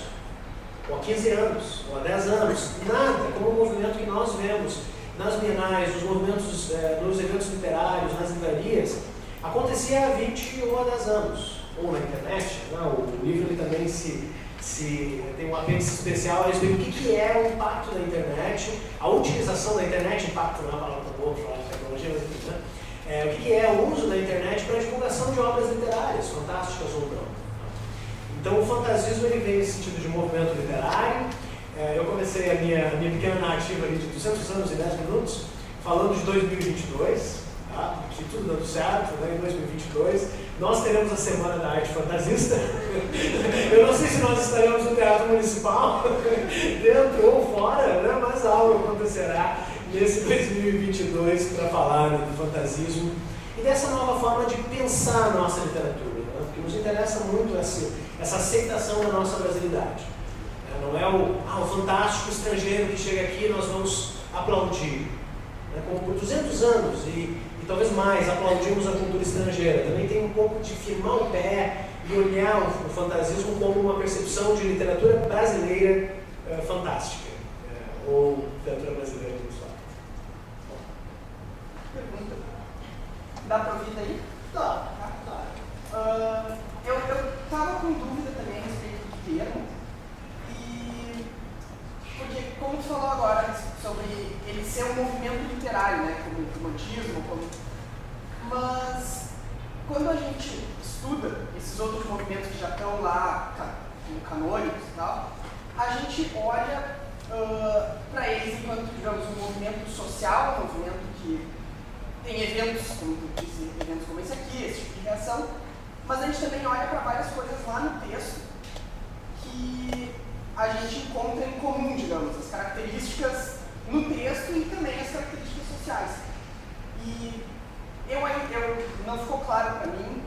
ou há 15 anos, ou há 10 anos. Nada como o movimento que nós vemos nas bienais, nos movimentos, nos eventos literários, nas livrarias, acontecia há 20 ou há 10 anos. Ou na internet, né? O livro ele também tem um apêndice especial a respeito do que é o impacto da internet, a utilização da internet, impacto não é uma palavra tão boa para falar de tecnologia, mas enfim, né? O que é o uso da internet para a divulgação de obras literárias, fantásticas ou não. Então o fantasismo ele vem nesse sentido de movimento literário. Eu comecei a minha pequena narrativa ali de 200 anos e 10 minutos, falando de 2022, tá? Que tudo dando certo, né? Em 2022 nós teremos a Semana da Arte Fantasista. Eu não sei se nós estaremos no Teatro Municipal, dentro ou fora, né? Mas algo acontecerá nesse 2022 para falar, né, do fantasismo e dessa nova forma de pensar a nossa literatura, né? Porque nos interessa muito essa aceitação da nossa brasilidade. Não é o fantástico estrangeiro que chega aqui e nós vamos aplaudir. Como por 200 anos e talvez mais aplaudimos a cultura estrangeira. Também tem um pouco de firmar o pé e olhar o fantasismo como uma percepção de literatura brasileira fantástica. Ou literatura brasileira visual. Pergunta. Dá para ouvir daí? Tá. Eu estava com dúvida também a respeito do termo. Porque, como tu falou agora sobre ele ser um movimento literário, né, como o romantismo, mas quando a gente estuda esses outros movimentos que já estão lá, como canônicos e tal, a gente olha para eles enquanto, digamos, um movimento social, um movimento que tem eventos, como tu disse, eventos como esse aqui, esse tipo de reação, mas a gente também olha para várias coisas lá no texto que a gente encontra em comum, digamos, as características no texto e também as características sociais. E eu não ficou claro para mim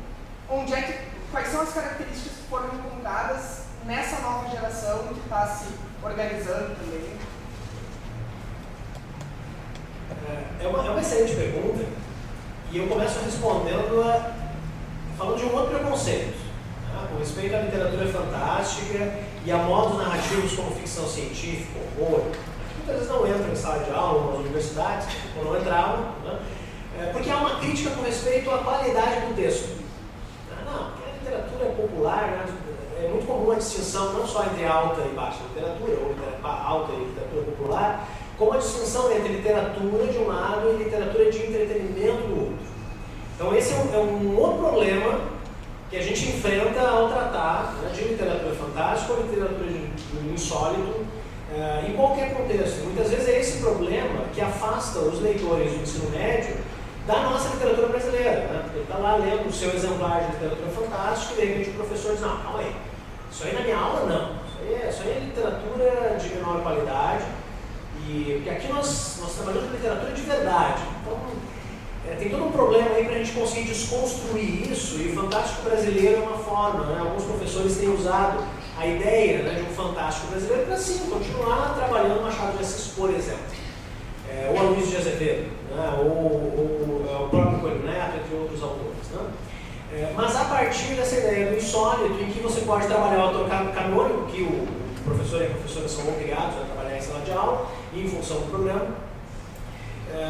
quais são as características que foram encontradas nessa nova geração que está se organizando também. É uma excelente pergunta e eu começo respondendo falando de um outro preconceito, né, com respeito à literatura fantástica e a modos narrativos como ficção científica, horror, que muitas vezes não entram em sala de aula, nas universidades, ou não entravam, né, porque há uma crítica com respeito à qualidade do texto. Não, porque a literatura popular, né, é muito comum a distinção não só entre alta e baixa literatura, ou alta e literatura popular, como a distinção entre literatura de um lado e literatura de entretenimento do outro. Então esse é um outro problema que a gente enfrenta ao tratar, né, de literatura fantástica ou literatura de insólito em qualquer contexto. Muitas vezes é esse problema que afasta os leitores do ensino médio da nossa literatura brasileira. Né? Ele está lá lendo o seu exemplar de literatura fantástica e de repente o professor diz, não, calma aí, isso aí na minha aula não, isso aí é literatura de menor qualidade, porque aqui nós trabalhamos com literatura de verdade. Então, tem todo um problema aí para a gente conseguir desconstruir isso, e o fantástico brasileiro é uma forma, né? Alguns professores têm usado a ideia, né, de um fantástico brasileiro para sim continuar trabalhando Machado de Assis, por exemplo, ou Aloysio de Azevedo, né? ou o próprio Coelho Neto, entre outros autores. Né? Mas a partir dessa ideia do insólito, em que você pode trabalhar o autor canônico, que o professor e a professora são obrigados a trabalhar em sala de aula, em função do programa,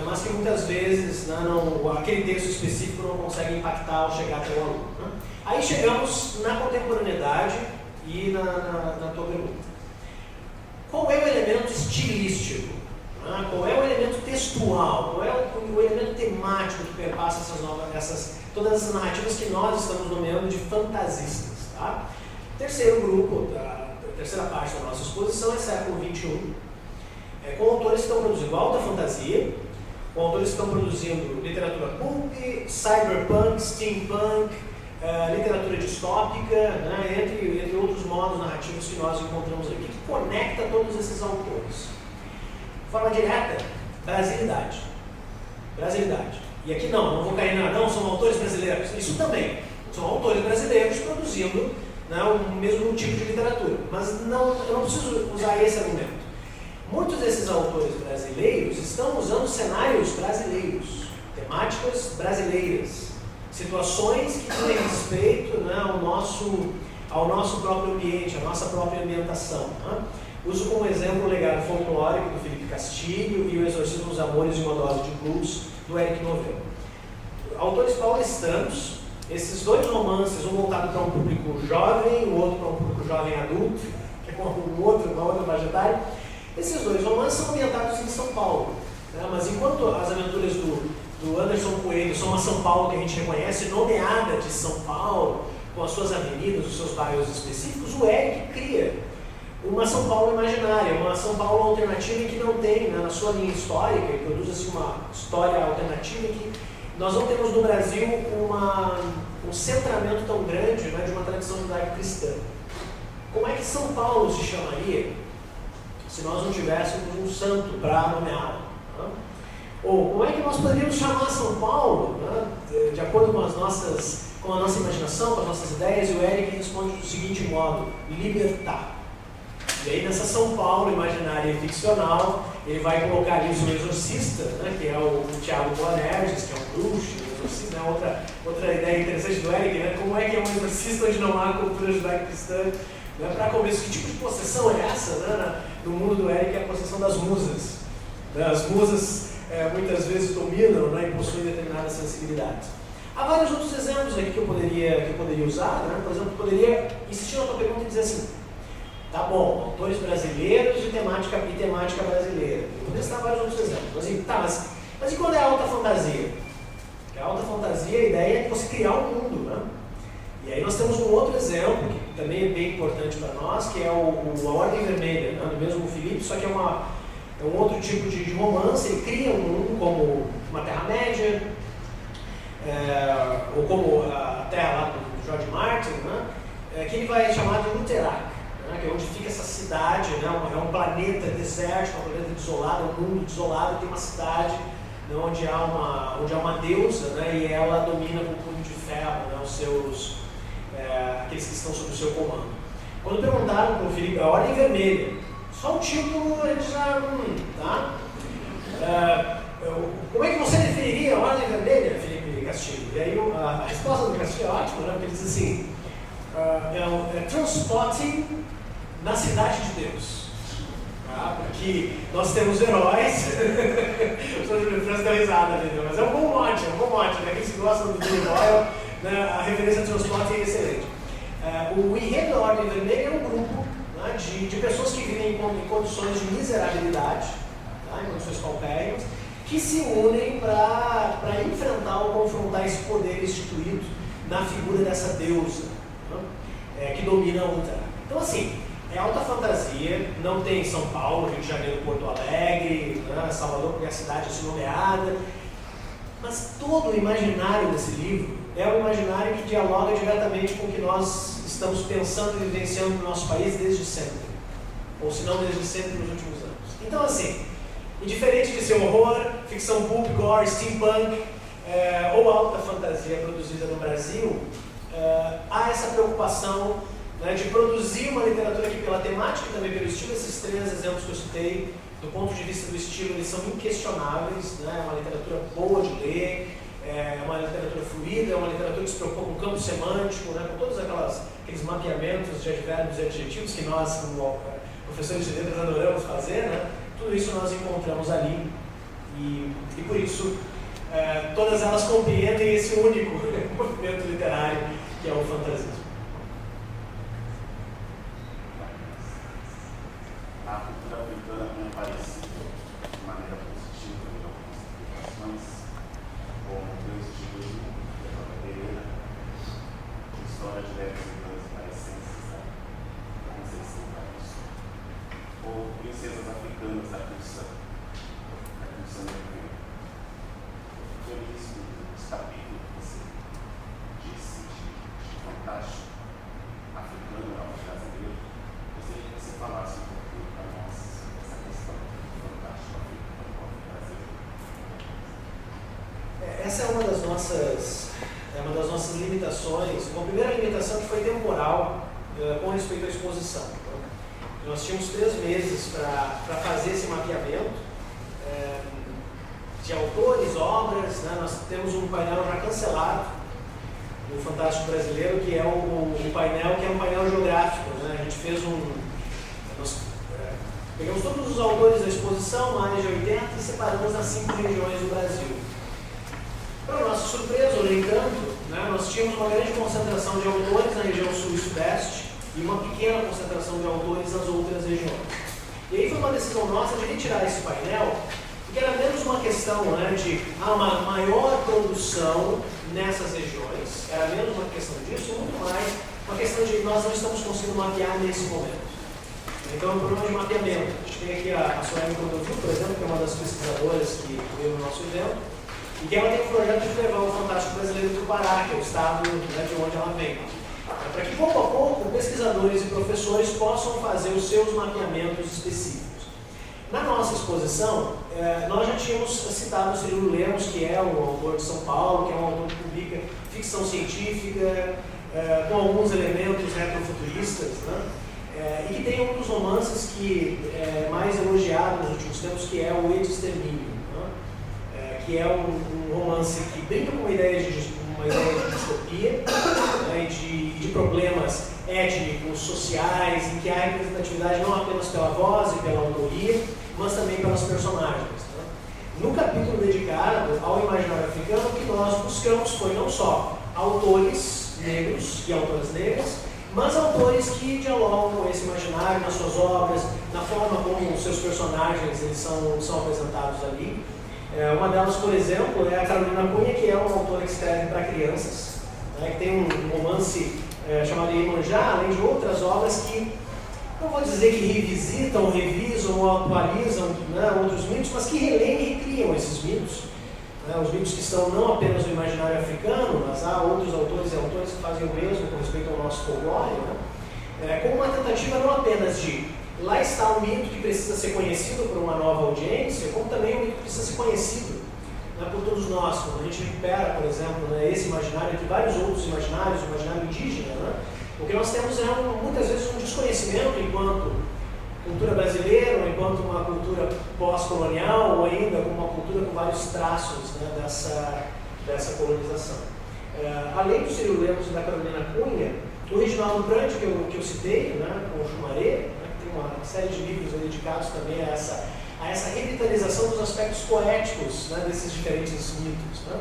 mas que muitas vezes, né, aquele texto específico não consegue impactar ao chegar até o aluno. Né? Aí chegamos na contemporaneidade e na tua pergunta. Qual é o elemento estilístico? Né? Qual é o elemento textual? Qual é o elemento temático que perpassa todas essas narrativas que nós estamos nomeando de fantasistas? Tá? O terceiro grupo, a terceira parte da nossa exposição é século XXI, com autores que estão produzindo alta fantasia, com autores que estão produzindo literatura pulp, cyberpunk, steampunk, literatura distópica, né, entre outros modos narrativos que nós encontramos aqui, que conecta todos esses autores. De forma direta, brasilidade. E aqui não vou cair não são autores brasileiros. Isso também, são autores brasileiros produzindo, né, o mesmo tipo de literatura. Mas eu não preciso usar esse argumento. Muitos desses autores brasileiros estão usando cenários brasileiros, temáticas brasileiras, situações que dizem respeito, né, ao nosso próprio ambiente, à nossa própria ambientação. Né? Uso como exemplo o legado folclórico do Felipe Castilho e o Exorcismo dos Amores e uma Dose de Blues, do Eric Novell. Autores paulistanos, esses dois romances, um voltado para um público jovem, o outro para um público jovem adulto, que é uma outra faixa etária. Esses dois romances são ambientados em São Paulo, né? Mas enquanto as aventuras do Anderson Coelho são uma São Paulo que a gente reconhece, nomeada de São Paulo, com as suas avenidas, os seus bairros específicos, o Eric cria uma São Paulo imaginária, uma São Paulo alternativa que não tem, né, na sua linha histórica, ele produz assim, uma história alternativa que nós não temos no Brasil um centramento tão grande, né, de uma tradição judaico-cristã. Como é que São Paulo se chamaria se nós não tivéssemos um santo para nomeá-lo? Né? Ou como é que nós poderíamos chamar São Paulo, né, de acordo com a nossa imaginação, com as nossas ideias? E o Eric responde do seguinte modo: libertar. E aí nessa São Paulo imaginária e ficcional, ele vai colocar ali o seu exorcista, né, que é o Thiago Boanerges, que é um bruxo, o exorcista, né, outra ideia interessante do Eric, né, como é que é um exorcista onde não há cultura judaico-cristã, né, para começo, que tipo de possessão é essa, né, no mundo do Eric, é a possessão das musas. Né, as musas muitas vezes dominam, né, e possuem determinadas sensibilidades. Há vários outros exemplos aqui que eu poderia usar, né, por exemplo, poderia insistir na tua pergunta e dizer assim: tá bom, autores brasileiros e temática brasileira. Eu poderia citar vários outros exemplos. Assim, tá, mas e quando é a alta fantasia? Porque a alta fantasia, a ideia é você criar um mundo, né? E aí nós temos um outro exemplo, que também é bem importante para nós, que é a Ordem Vermelha, né? Do mesmo Felipe, só que é um outro tipo de romance. Ele cria um mundo como uma Terra-média, ou como a Terra lá do George Martin, né? Que ele vai chamar de Luterac, que é onde fica essa cidade, né? É um planeta desértico, um planeta desolado, um mundo desolado, tem uma cidade, né? onde há uma deusa, né? E ela domina com o punho de ferro, né? Aqueles que estão sob o seu comando. Quando perguntaram para o Felipe a Ordem Vermelha, só o título ele já... tá? Como é que você definiria a Ordem Vermelha, Felipe Castilho? E aí a resposta do Castilho é ótima, né? Porque ele diz assim: transporte na cidade de Deus. Tá? Porque nós temos heróis. O Sr. Júlio França deu risada ali, mas é um bom mote, né? Quem se gosta do Billy Doyle, né? A referência a transporte é excelente. O enredo da Ordem Vermelha é um grupo, né, de pessoas que vivem em condições de miserabilidade, tá? Em condições paupérrimas, que se unem para enfrentar ou confrontar esse poder instituído na figura dessa deusa, né? Que domina a outra. Então, assim, é alta fantasia, não tem São Paulo, Rio de Janeiro, Porto Alegre, né, Salvador, porque é a cidade assim nomeada, mas todo o imaginário desse livro é um imaginário que dialoga diretamente com o que nós estamos pensando e vivenciando no nosso país desde sempre, ou se não desde sempre nos últimos anos. Então, assim, indiferente de ser horror, ficção pulp, gore, steampunk, ou alta fantasia produzida no Brasil, há essa preocupação, né, de produzir uma literatura que, pela temática e também pelo estilo, esses três exemplos que eu citei, do ponto de vista do estilo, eles são inquestionáveis, né, é uma literatura boa de ler, é uma literatura fluida, é uma literatura que se preocupa com o campo semântico, né, com todos aqueles mapeamentos de advérbios e adjetivos que nós, como professores de letras, adoramos fazer, né, tudo isso nós encontramos ali, e por isso todas elas compreendem esse único movimento literário que é o fantasismo. A cultura africana me aparece de maneira positiva em algumas publicações, como Deus de Luz, Eva Pereira, História de Leves e Parecências, da Conceição Carlos, ou Princesas Africanas da Cruz Sangue. Feliz com os capítulos que você disse de fantástico, africano, brasileiro. Gostaria que você falasse um pouquinho para nós essa questão do fantástico africano brasileiro. Essa é uma das nossas limitações. Bom, a primeira limitação que foi temporal com respeito à exposição. Nós tínhamos 3 meses para fazer esse mapeamento de autores, obras, né? Nós temos um painel já cancelado o Fantástico Brasileiro, que é o painel, que é um painel geográfico, né? A gente fez pegamos todos os autores da exposição, mais de 80, e separamos nas 5 regiões do Brasil. Para nossa surpresa, ou no entanto, né, nós tínhamos uma grande concentração de autores na região sul e sudeste e uma pequena concentração de autores nas outras regiões. E aí foi uma decisão nossa de retirar esse painel, porque era menos uma questão, né, de uma maior produção nessas regiões, era menos uma questão disso, muito mais uma questão de nós não estamos conseguindo mapear nesse momento. Então é um problema de mapeamento. A gente tem aqui a Soraya Cordovil, por exemplo, que é uma das pesquisadoras que veio no nosso evento, e que ela tem um projeto de levar o Fantástico Brasileiro para o Pará, que é o estado, né, de onde ela vem. Para que pouco a pouco pesquisadores e professores possam fazer os seus mapeamentos específicos. Na nossa exposição, nós já tínhamos citado o Cirilo Lemos, que é um autor de São Paulo, que é um autor que publica ficção científica, com alguns elementos retrofuturistas, né? E que tem um dos romances que é mais elogiado nos últimos tempos, que é o Extermínio, né? Que é um romance que brinca com uma ideia de distopia, né? de problemas étnicos, sociais, em que há representatividade não apenas pela voz e pela autoria, mas também pelas personagens. Né? No capítulo dedicado ao imaginário africano, o que nós buscamos foi não só autores negros e autoras negras, mas autores que dialogam com esse imaginário nas suas obras, na forma como os seus personagens eles são apresentados ali. Uma delas, por exemplo, é a Carolina Cunha, que é uma autora que escreve para crianças, né, que tem um romance chamado Iemanjá, além de outras obras que, não vou dizer que revisitam, revisam ou atualizam, né, outros mitos, mas que releem e recriam esses mitos. Os mitos que estão não apenas no imaginário africano, mas há outros autores e autores que fazem o mesmo com respeito ao nosso folclore, né? Com uma tentativa não apenas de lá está um mito que precisa ser conhecido por uma nova audiência, como também um mito que precisa ser conhecido, né, por todos nós. Quando a gente recupera, por exemplo, né, esse imaginário entre vários outros imaginários, o imaginário indígena, né, o que nós temos é muitas vezes um desconhecimento enquanto cultura brasileira, ou enquanto uma cultura pós-colonial, ou ainda como uma cultura com vários traços, né, dessa colonização. Além do Cirilo Lemos e da Carolina Cunha, o Reginaldo Brandt, que eu citei, né, com o Chumaré, né, tem uma série de livros dedicados também a essa revitalização dos aspectos poéticos, né, desses diferentes mitos. Né.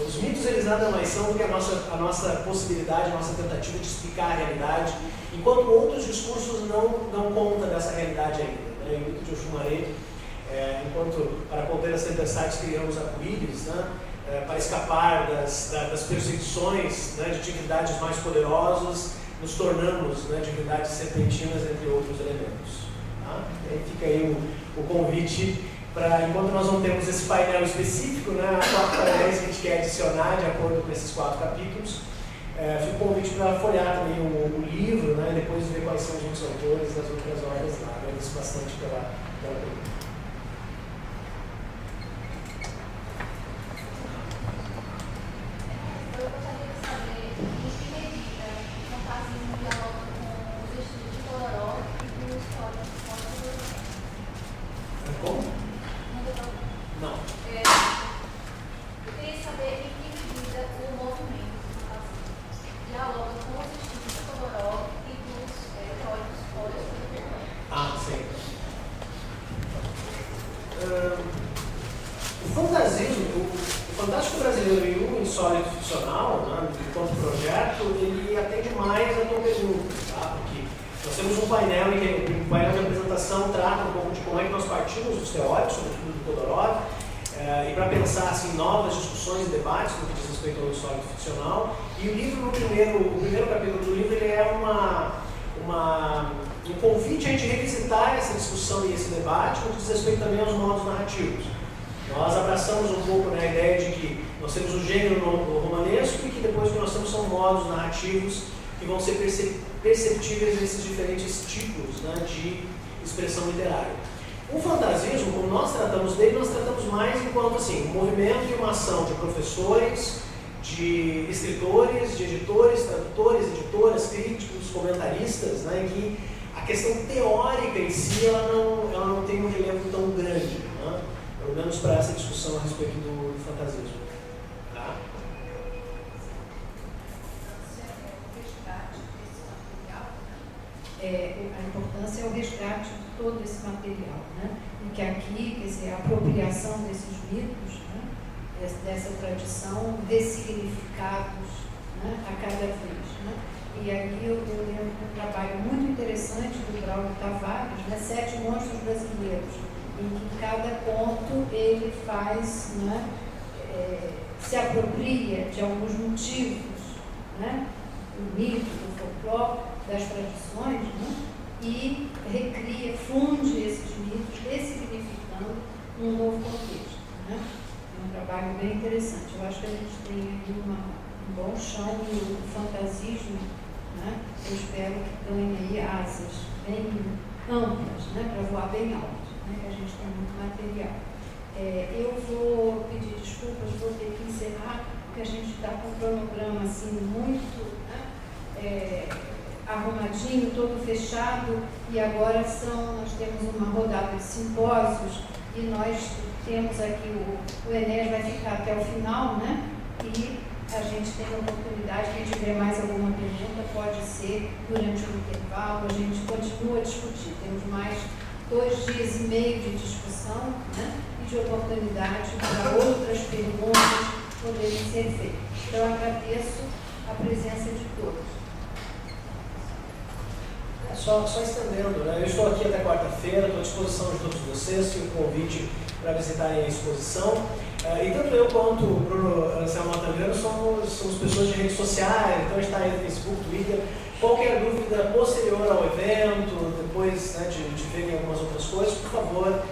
Os mitos, eles nada mais são do que a nossa possibilidade, a nossa tentativa de explicar a realidade, enquanto outros discursos não contam dessa realidade ainda. Né? O mito de Oxumaré, enquanto para conter as tempestades criamos arco-íris, né? Para escapar das perseguições, né, de divindades mais poderosas, nos tornamos, né, divindades serpentinas, entre outros elementos. Tá? E aí fica aí o convite para, enquanto nós não temos esse painel específico, né, as 4 painéis que a gente quer adicionar de acordo com esses 4 capítulos, fica o convite para folhear também o livro, né, e depois ver quais são os outros autores das outras obras lá. Agradeço bastante pela pergunta. Como? Não. Eu queria saber em que medida o movimento dialoga com os estudos de Todorov e dos teóricos fora. Sim. O fantasismo, o Fantástico Brasileiro e o Insólito Ficcional, né, enquanto projeto, ele atende mais a tua pergunta, tá? Porque nós temos um painel em que o painel de apresentação trata um pouco de como é que nós partimos dos teóricos, sobretudo do Todorov, e para pensar assim, novas discussões e debates no que diz respeito ao Insólito Ficcional. E o livro, o primeiro capítulo do livro, ele é um convite a gente revisitar essa discussão e esse debate no que diz respeito também aos modos narrativos. Nós abraçamos um pouco, né, a ideia de que nós temos o gênero romanesco e que depois o que nós temos são modos narrativos que vão ser perceptíveis nesses diferentes tipos, né, de expressão literária. O fantasismo, como nós tratamos dele, nós tratamos mais enquanto assim, um movimento e uma ação de professores, de escritores, de editores, tradutores, editoras, críticos, comentaristas, né, em que a questão teórica em si ela não tem um relevo tão grande, né, pelo menos para essa discussão a respeito do fantasismo. Tá? a importância é o resgate de todo esse material, né? E que aqui, quer dizer, a apropriação desses mitos, né? Dessa tradição, ressignificados, né? A cada vez, né? E aí eu lembro de um trabalho muito interessante do Braulio Tavares, né? 7 monstros brasileiros, em que cada ponto ele faz, né? Se apropria de alguns motivos, né? Do mito, do folclore, das tradições, né? E recria, funde esses mitos, ressignificando um novo contexto, né? É um trabalho bem interessante. Eu acho que a gente tem aqui um bom chão e o fantasismo, né? Eu espero que ganhe aí asas bem amplas, né? Para voar bem alto, né? Que a gente tem muito material. Eu vou pedir desculpas, vou ter que encerrar, porque a gente está com um cronograma assim muito, né? Arrumadinho, todo fechado, e agora nós temos uma rodada de simpósios e nós temos aqui o Enéas vai ficar até o final, né? E a gente tem a oportunidade, quem tiver mais alguma pergunta, pode ser durante o intervalo, a gente continua a discutir. Temos mais 2 dias e meio de discussão, né? E de oportunidade para outras perguntas poderem ser feitas. Então, eu agradeço a presença de todos. Só estendendo, né? Eu estou aqui até quarta-feira, estou à disposição de todos vocês, fico o convite para visitarem a exposição. E tanto eu quanto o Bruno Anselmo Montagrano somos pessoas de redes sociais, então a gente está aí no Facebook, Twitter. Qualquer dúvida posterior ao evento, depois, né, de verem algumas outras coisas, por favor,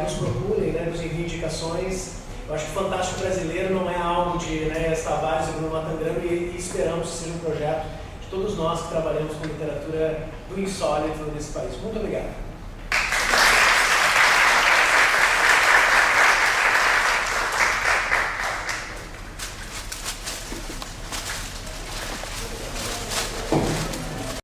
nos procurem, né, nos enviem indicações. Eu acho que o Fantástico Brasileiro não é algo de, né, Tavares e Bruno Montagrano, e esperamos que seja um projeto de todos nós que trabalhamos com literatura do insólito nesse país. Muito obrigado.